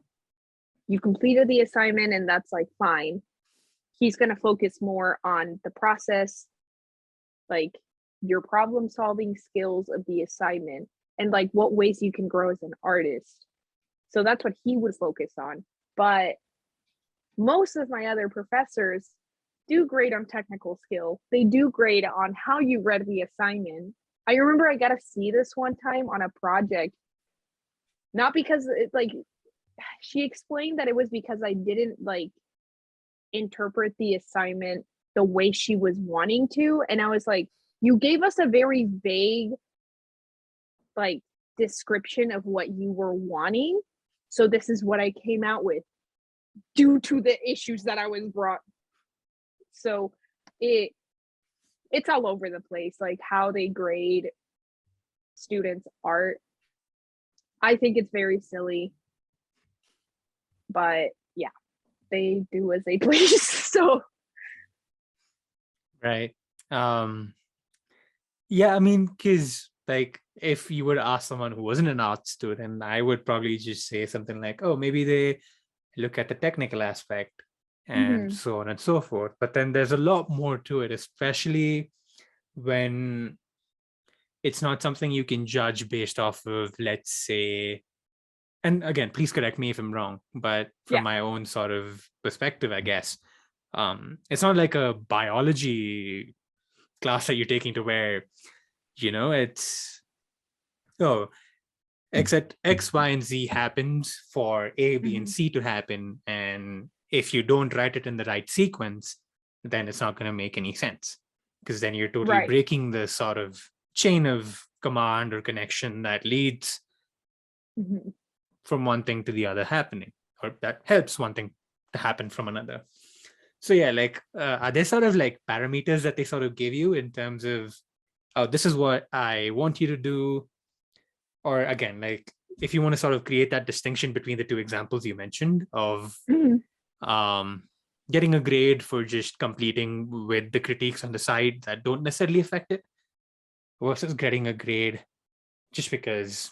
You completed the assignment and that's like fine. He's going to focus more on the process, like your problem solving skills of the assignment, and like what ways you can grow as an artist. So that's what he would focus on. But most of my other professors do grade on technical skill. They do grade on how you read the assignment. I remember I got a C this one time on a project, not because it, like, she explained that it was because I didn't like interpret the assignment the way she was wanting to. And I was like, you gave us a very vague like description of what you were wanting. So this is what I came out with due to the issues that I was brought. So it's all over the place, like how they grade students' art. I think it's very silly, but yeah, they do as they please. So Right. Yeah, I mean, because like if you were to ask someone who wasn't an art student, I would probably just say something like, oh, maybe they look at the technical aspect and so on and so forth. But then there's a lot more to it, especially when it's not something you can judge based off of, let's say, and again, please correct me if I'm wrong, but from yeah. my own sort of perspective, I guess, it's not like a biology class that you're taking to where, it's, oh, except X, Y, and Z happens for A, B, and C to happen. And if you don't write it in the right sequence, then it's not going to make any sense, because then you're totally Right. breaking the sort of chain of command or connection that leads from one thing to the other happening, or that helps one thing to happen from another. So yeah, like, are there sort of like parameters that they sort of give you in terms of, oh, this is what I want you to do? Or again, like if you want to sort of create that distinction between the two examples you mentioned of getting a grade for just completing with the critiques on the side that don't necessarily affect it, versus getting a grade just because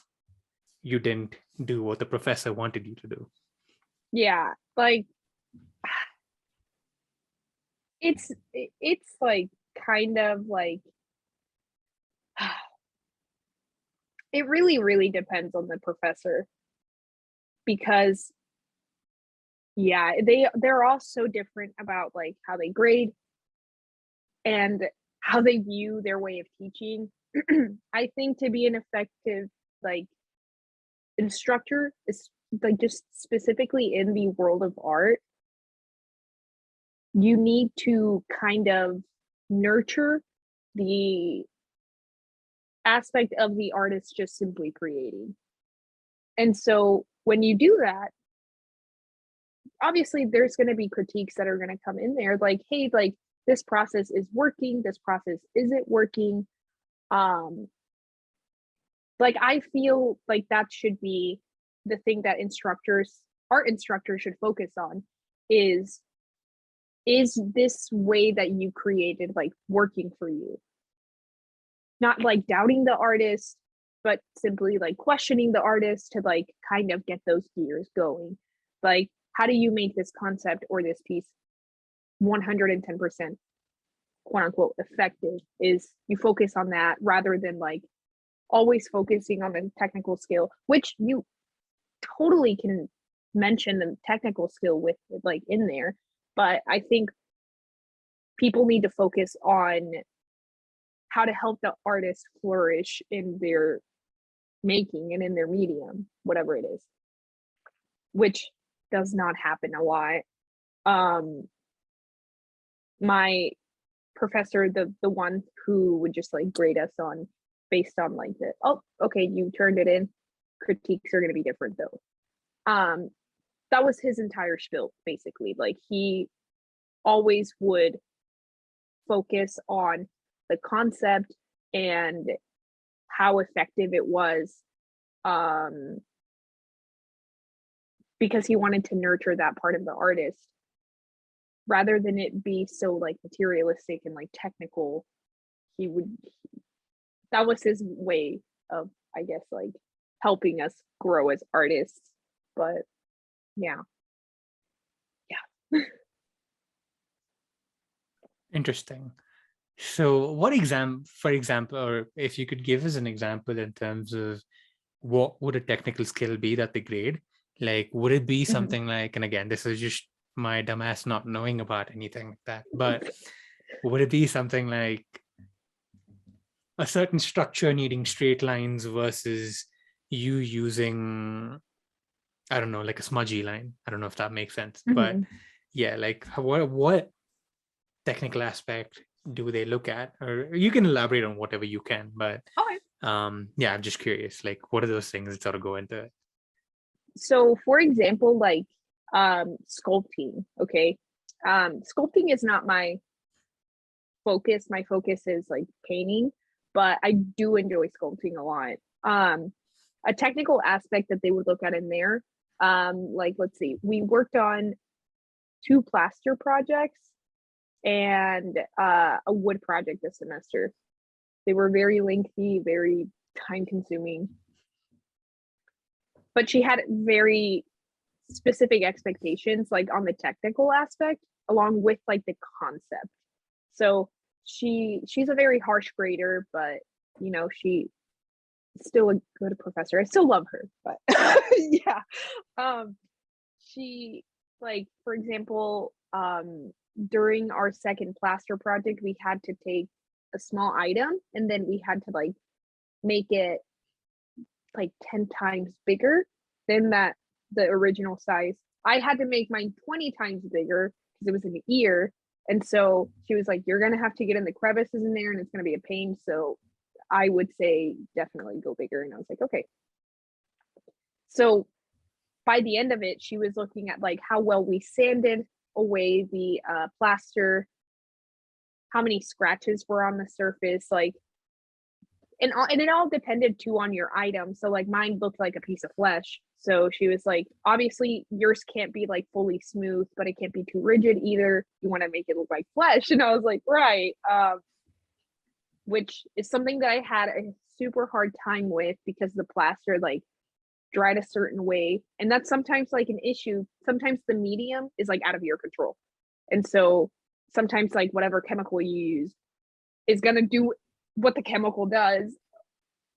you didn't do what the professor wanted you to do. Yeah, like it's like kind of like it really depends on the professor, because yeah, they're all so different about like how they grade and how they view their way of teaching. I think to be an effective like instructor is like just specifically in the world of art, you need to kind of nurture the aspect of the artist just simply creating. And so when you do that, obviously there's going to be critiques that are going to come in there like, hey, like this process is working, this process isn't working. Like I feel like that should be the thing that art instructors should focus on is this way that you created like working for you? Not like doubting the artist, but simply like questioning the artist to like kind of get those gears going. Like, how do you make this concept or this piece 110% quote unquote effective? Is you focus on that rather than like always focusing on the technical skill, which you totally can mention the technical skill with like in there. But I think people need to focus on how to help the artist flourish in their making and in their medium, whatever it is, which does not happen a lot. My professor, the one who would just like grade us on based on like the, oh, okay, you turned it in, critiques are going to be different though. That was his entire spiel basically. Like he always would focus on the concept and how effective it was, because he wanted to nurture that part of the artist rather than it be so like materialistic and like technical. That was his way of, I guess, like helping us grow as artists. But yeah. Interesting. So for example, or if you could give us an example in terms of what would a technical skill be that they grade, Like, would it be Mhm. something like, and again, this is just my dumbass not knowing about anything like that, but would it be something like a certain structure needing straight lines versus you using, I don't know, like a smudgy line? I don't know if that makes sense, but Mhm. yeah, like what technical aspect do they look at? Or you can elaborate on whatever you can, but Okay. yeah, I'm just curious, like what are those things that sort of go into it? So for example, like sculpting, okay. Sculpting is not my focus. My focus is like painting, but I do enjoy sculpting a lot. Um, a technical aspect that they would look at in there, like let's see, we worked on 2 plaster projects and a wood project this semester. They were very lengthy, very time consuming, but she had very specific expectations like on the technical aspect along with like the concept. So she's a very harsh grader, but you know, she's still a good professor. I still love her, but yeah. Um she, like, for example, during our second plaster project, we had to take a small item and then we had to like make it like 10 times bigger than the original size. I had to make mine 20 times bigger because it was an ear. And so she was like, you're gonna have to get in the crevices in there and it's gonna be a pain. So I would say definitely go bigger. And I was like, okay. So by the end of it, she was looking at like how well we sanded away the plaster, how many scratches were on the surface, like, and it all depended too on your item. So like mine looked like a piece of flesh. So she was like, obviously yours can't be like fully smooth, but it can't be too rigid either. You want to make it look like flesh. And I was like, right. Which is something that I had a super hard time with because the plaster like dried a certain way. And that's sometimes like an issue. Sometimes the medium is like out of your control. And so sometimes like whatever chemical you use is gonna do what the chemical does.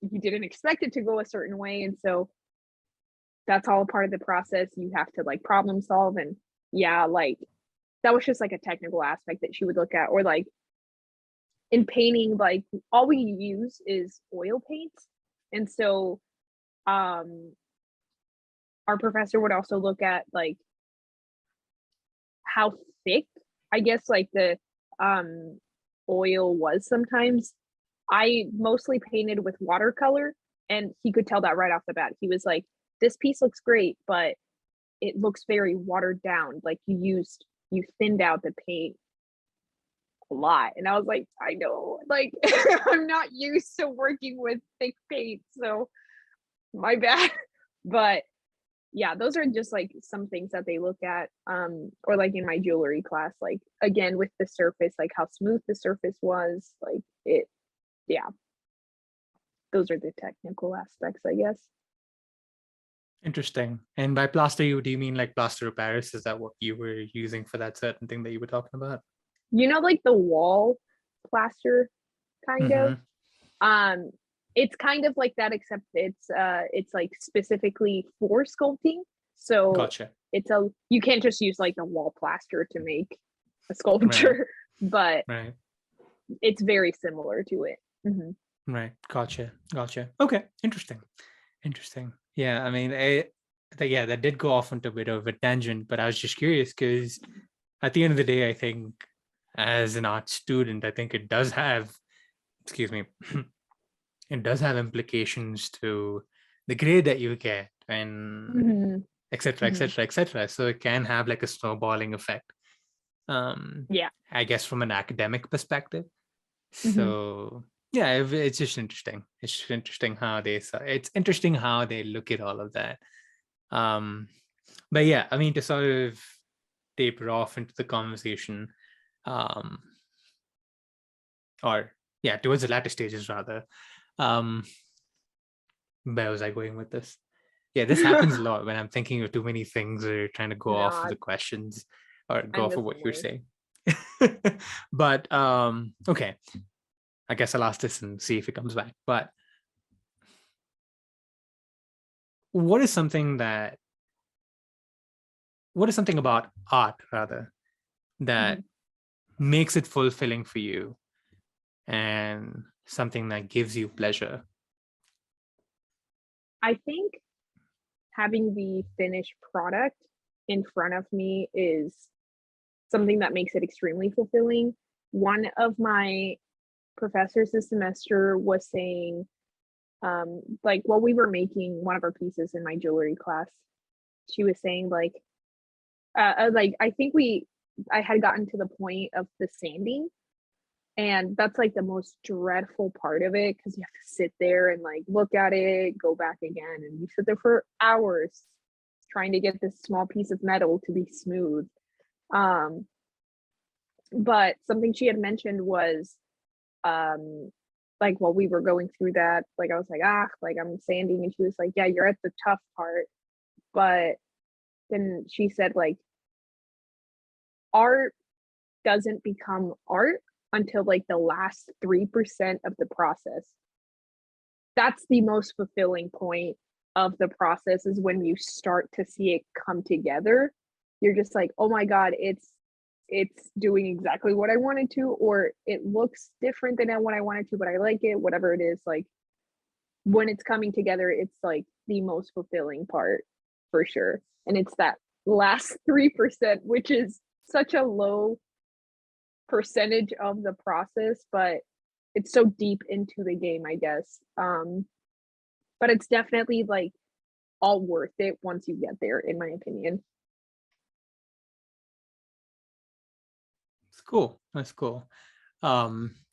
You didn't expect it to go a certain way. And so that's all part of the process. You have to like problem solve. And yeah, like that was just like a technical aspect that she would look at. Or like in painting, like all we use is oil paint. And so um our professor would also look at like how thick, I guess, like the um oil was sometimes. I mostly painted with watercolor and he could tell that right off the bat. He was like, this piece looks great, but it looks very watered down. Like you thinned out the paint a lot. And I was like, I know, like I'm not used to working with thick paint, so my bad. But yeah, those are just like some things that they look at. Or like in my jewelry class, like again with the surface, like how smooth the surface was, like it, yeah, those are the technical aspects, I guess. Interesting. And by plaster, do you mean like plaster of Paris? Is that what you were using for that certain thing that you were talking about? You know, like the wall plaster kind of. Mm-hmm. Um, it's kind of like that, except it's like specifically for sculpting. So Gotcha. it's a you can't just use like the wall plaster to make a Right. sculpture, but Right. it's very similar to it. Mhm. Right. Gotcha. Gotcha. Okay. Interesting. Interesting. Yeah. I mean, yeah, that did go off into a bit of a tangent, but I was just curious because at the end of the day, I think as an art student, I think it does have, excuse me, it does have implications to the grade that you get and Mhm. et cetera, et Mhm. cetera, et cetera. So it can have like a snowballing effect, Yeah. I guess, from an academic perspective. Mhm. So yeah, it's just interesting. It's just interesting how it's interesting how they look at all of that. Um, but yeah, I mean, to sort of taper off into the conversation, um, or yeah, towards the latter stages rather. Um, where was I going with this? Yeah, this happens a lot when I'm thinking of too many things or trying to go off of No, the questions or go I'm off the of what same you're way. saying. But okay, I guess I'll ask this and see if it comes back. But what is something that what is something about art rather that Mhm. makes it fulfilling for you and something that gives you pleasure? I think having the finished product in front of me is something that makes it extremely fulfilling. One of my professors this semester was saying, like while we were making one of our pieces in my jewelry class, she was saying like I had gotten to the point of the sanding, and that's like the most dreadful part of it because you have to sit there and like look at it, go back again, and you sit there for hours trying to get this small piece of metal to be smooth. Um, but something she had mentioned was like while we were going through that, like I was like, like I'm sanding, and she was like, yeah, you're at the tough part. But then she said, like, art doesn't become art until like the last 3% of the process. That's the most fulfilling point of the process, is when you start to see it come together. You're just like, oh my God, it's doing exactly what I wanted to, or it looks different than what I wanted to, but I like it, whatever it is. Like when it's coming together, it's like the most fulfilling part for sure. And it's that last 3%, which is such a low percentage of the process, but it's so deep into the game, I guess. But it's definitely like all worth it once you get there, in my opinion. It's cool. That's cool.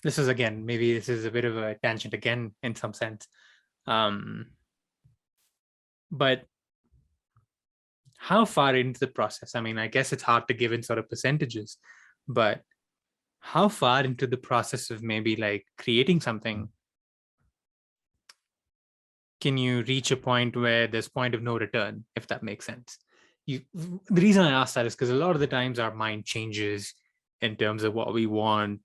This is again, maybe this is a bit of a tangent again in some sense. Um, but how far into the process? I mean, I guess it's hard to give in sort of percentages, but how far into the process of maybe like creating something can you reach a point where there's point of no return, if that makes sense? The reason I ask that is because a lot of the times our mind changes in terms of what we want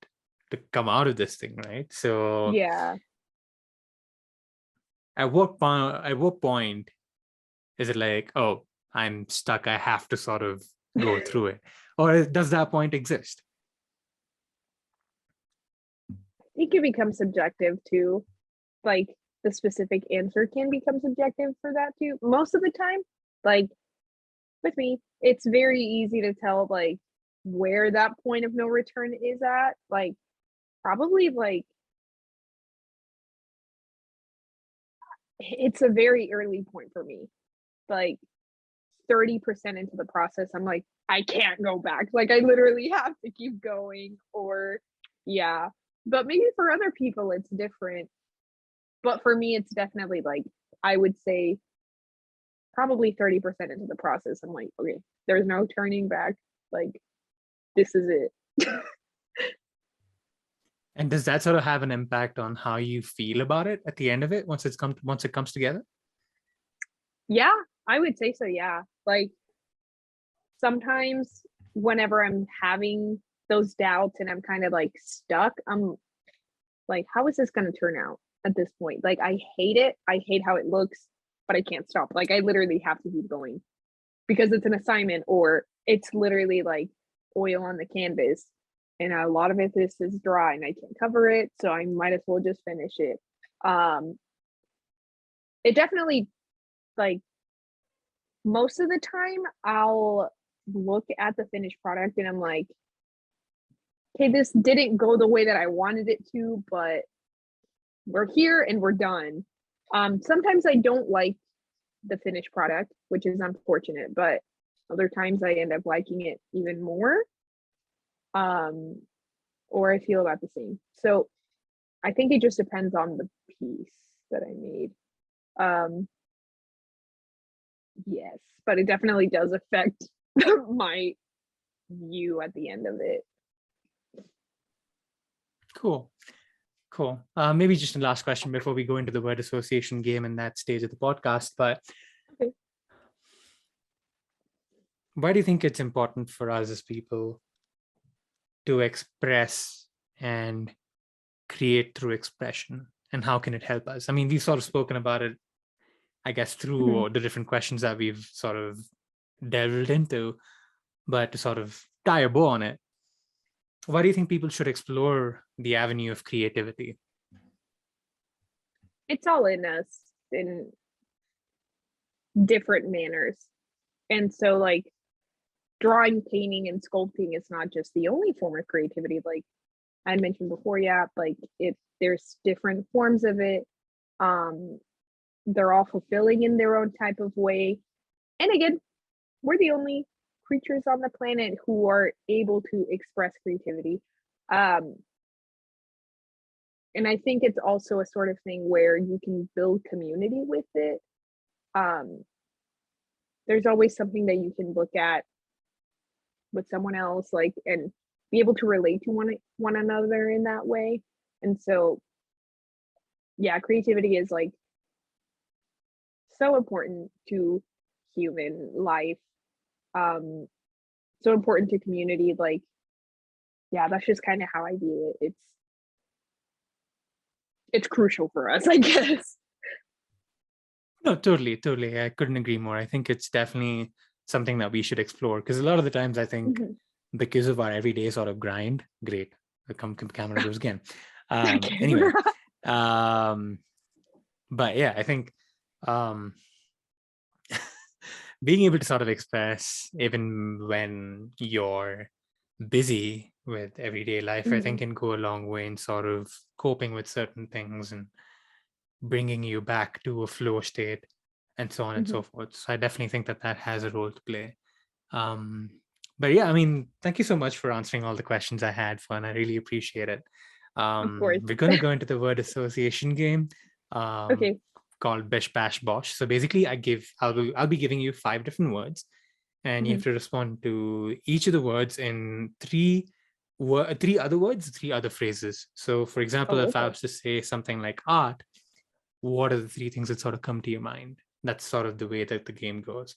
to come out of this thing, right? So Yeah. at what point is it like, oh, I'm stuck, I have to sort of go through it? Or does that point exist? It can become subjective too. Like the specific answer can become subjective for that too. Most of the time, like with me, it's very easy to tell like where that point of no return is at. Like probably like it's a very early point for me. Like 30% into the process, I'm like, I can't go back. Like I literally have to keep going, or yeah. But maybe for other people it's different. But for me, it's definitely like I would say probably 30% into the process. I'm like, okay, there's no turning back. Like this is it. And does that sort of have an impact on how you feel about it at the end of it once it comes together? Yeah, I would say so. Yeah. Like sometimes whenever I'm having those doubts and I'm kind of like stuck, I'm like, how is this going to turn out at this point? Like, I hate it. I hate how it looks, but I can't stop. Like, I literally have to keep going because it's an assignment, or it's literally like oil on the canvas. And a lot of it this is dry and I can't cover it. So I might as well just finish it. Um, it definitely, like, most of the time I'll look at the finished product and I'm like, okay, this didn't go the way that I wanted it to, but we're here and we're done. Sometimes I don't like the finished product, which is unfortunate, but other times I end up liking it even more. Um, or I feel about the same. So I think it just depends on the piece that I made. Um, yes, but it definitely does affect my view at the end of it. Cool. Cool. Maybe just a last question before we go into the word association game in that stage of the podcast. But Okay. why do you think it's important for us as people to express and create through expression? And how can it help us? We've sort of spoken about it, I guess, Mhm. through the different questions that we've sort of delved into. But to sort of tie a bow on it, why do you think people should explore the avenue of creativity? It's all in us in different manners. And so like drawing, painting, and sculpting is not just the only form of creativity. Like I mentioned before, yeah, like there's different forms of it. They're all fulfilling in their own type of way. And again, we're the only creatures on the planet who are able to express creativity. Um, and I think it's also a sort of thing where you can build community with it. Um, there's always something that you can look at with someone else, like, and be able to relate to one another in that way. And so, yeah, creativity is like so important to human life. Um, so important to community. Like, yeah, that's just kind of how I view it. It's crucial for us, I guess. No, totally, totally. I couldn't agree more. I think it's definitely something that we should explore, because a lot of the times I think Mhm. because of our everyday sort of grind, great, the camera goes again. Okay. Anyway, um, but yeah, I think um, being able to sort of express even when you're busy with everyday life, I think Mhm. can go a long way in sort of coping with certain things and bringing you back to a flow state and so on and so Mhm. forth. So I definitely think that that has a role to play. Um, but yeah, I mean, thank you so much for answering all the questions I had, Fern. I really appreciate it. Of course. We're going to go into the word association game Okay. called Bish, Bash, Bosh. So basically, I'll be giving you 5 different words, and you have Mhm. to respond to each of the words in three other phrases. So, for example, Oh, if I okay. was to say something like art, what are the 3 things that sort of come to your mind? That's sort of the way that the game goes.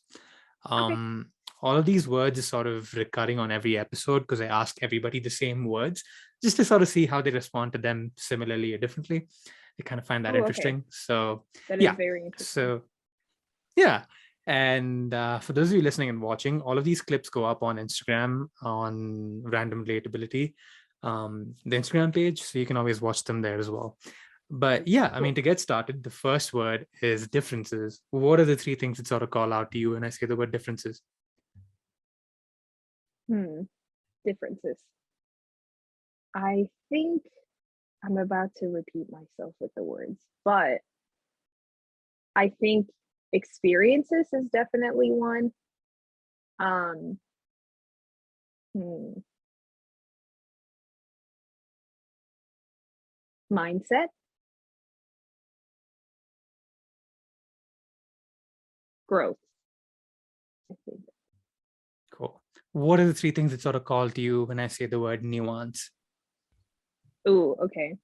Okay. Um, all of these words is sort of recurring on every episode because I ask everybody the same words just to sort of see how they respond to them similarly or differently. I kind of find that Oh, okay. interesting. So, That is yeah. very interesting. So, yeah. And for those of you listening and watching, all of these clips go up on Instagram on Random Relatability, the Instagram page. So you can always watch them there as well. But yeah, I mean, Cool. to get started, the first word is differences. What are the 3 things that sort of call out to you when I say the word differences? Differences. I think I'm about to repeat myself with the words, but I think experiences is definitely one. Um, hmm, mindset, growth, I think. Cool. What are the 3 things that sort of call to you when I say the word nuance? Ooh, okay.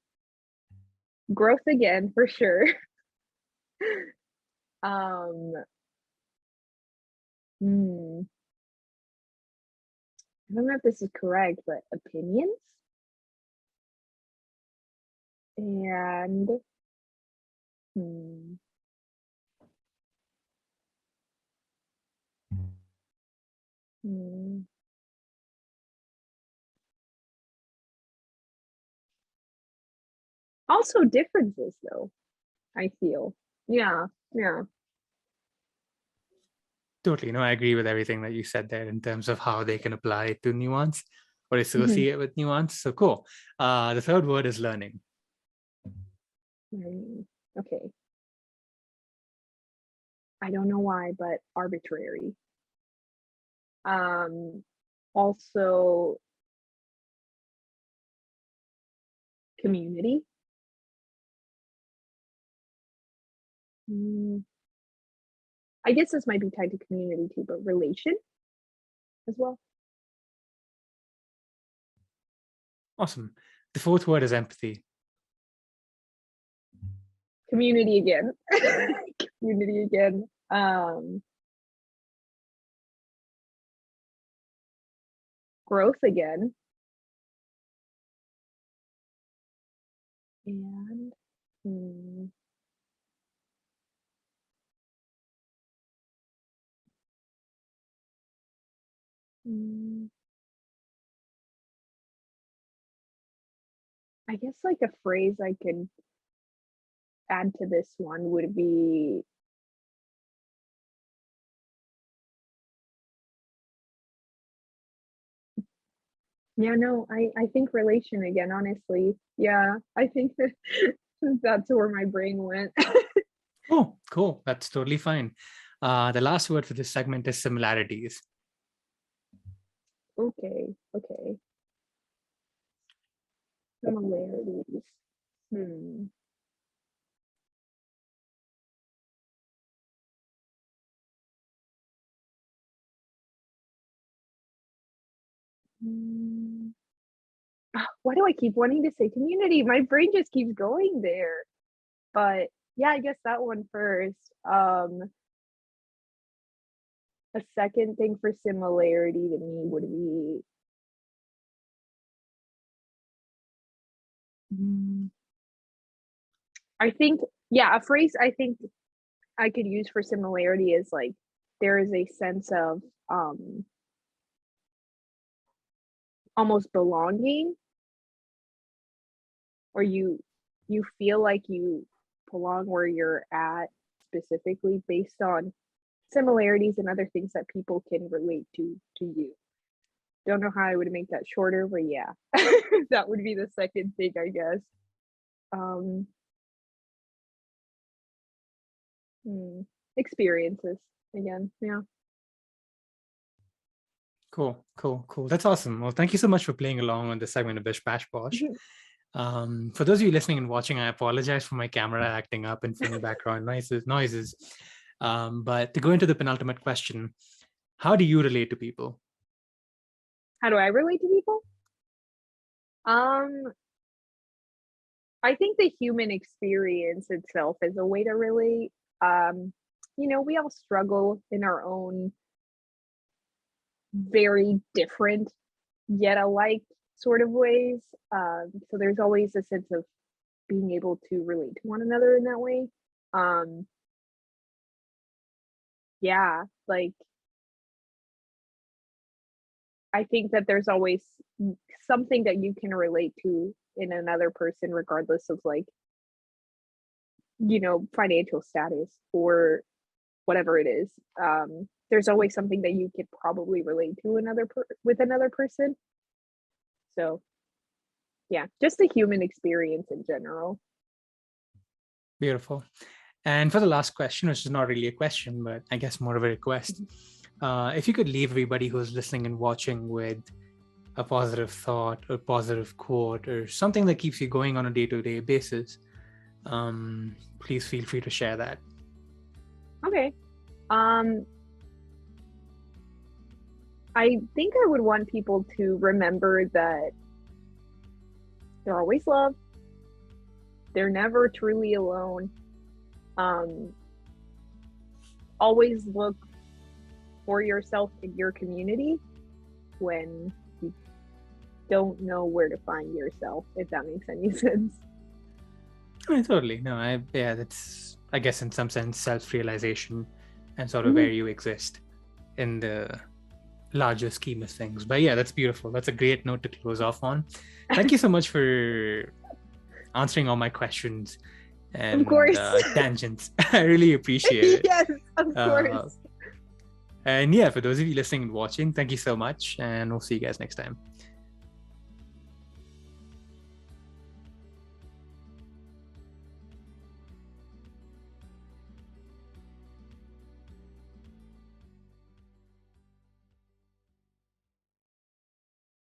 Growth again for sure. Um, hmm, I don't know if this is correct, but opinions and hmm, hmm, also differences though, I feel. Yeah, yeah. Totally. No, I agree with everything that you said there in terms of how they can apply to nuance or Mhm. associate with nuance. So cool. The third word is learning. Okay. I don't know why, but arbitrary. Um, also community. Mm, I guess this might be tied to community too, but relation as well. Awesome. The fourth word is empathy. Community again. Community again. Growth again. And hmm, Mm, I guess like a phrase I could add to this one would be, yeah, no, I think relation again, honestly. Yeah, I think that that's where my brain went. Oh, cool. That's totally fine. The last word for this segment is similarities. Okay, okay. Similarities. Hmm. Mm. Why do I keep wanting to say community? My brain just keeps going there. But yeah, I guess that one first. A second thing for similarity to me would be, mm, I think, yeah, a phrase I think I could use for similarity is like there is a sense of um almost belonging, or you feel like you belong where you're at, specifically based on similarities and other things that people can relate to you. Don't know how I would make that shorter, but yeah. That would be the second thing, I guess. Um, hmm, experiences again, yeah. Cool, cool, cool. That's awesome. Well, thank you so much for playing along on this segment of Bish Bash Bosh. For those of you listening and watching, I apologize for my camera acting up and funny background noises. But to go into the penultimate question, how do you relate to people? How do I relate to people? Um, I think the human experience itself is a way to relate. Um, we all struggle in our own very different yet alike sort of ways. So there's always a sense of being able to relate to one another in that way. Um, yeah, like I think that there's always something that you can relate to in another person, regardless of like, financial status or whatever it is. There's always something that you could probably relate to with another person. So yeah, just the human experience in general. Beautiful. And for the last question, which is not really a question, but I guess more of a request, if you could leave everybody who's listening and watching with a positive thought or positive quote or something that keeps you going on a day-to-day basis, please feel free to share that. Okay. I think I would want people to remember that they're always loved. They're never truly alone. Always look for yourself in your community when you don't know where to find yourself, if that makes any sense. Totally. No, that's, I guess, in some sense, self-realization and sort of where you exist in the larger scheme of things. But yeah, that's beautiful. That's a great note to close off on. Thank you so much for answering all my questions and Of course. tangents. I really appreciate it. Yes, of course. And yeah, for those of you listening and watching, thank you so much, and we'll see you guys next time.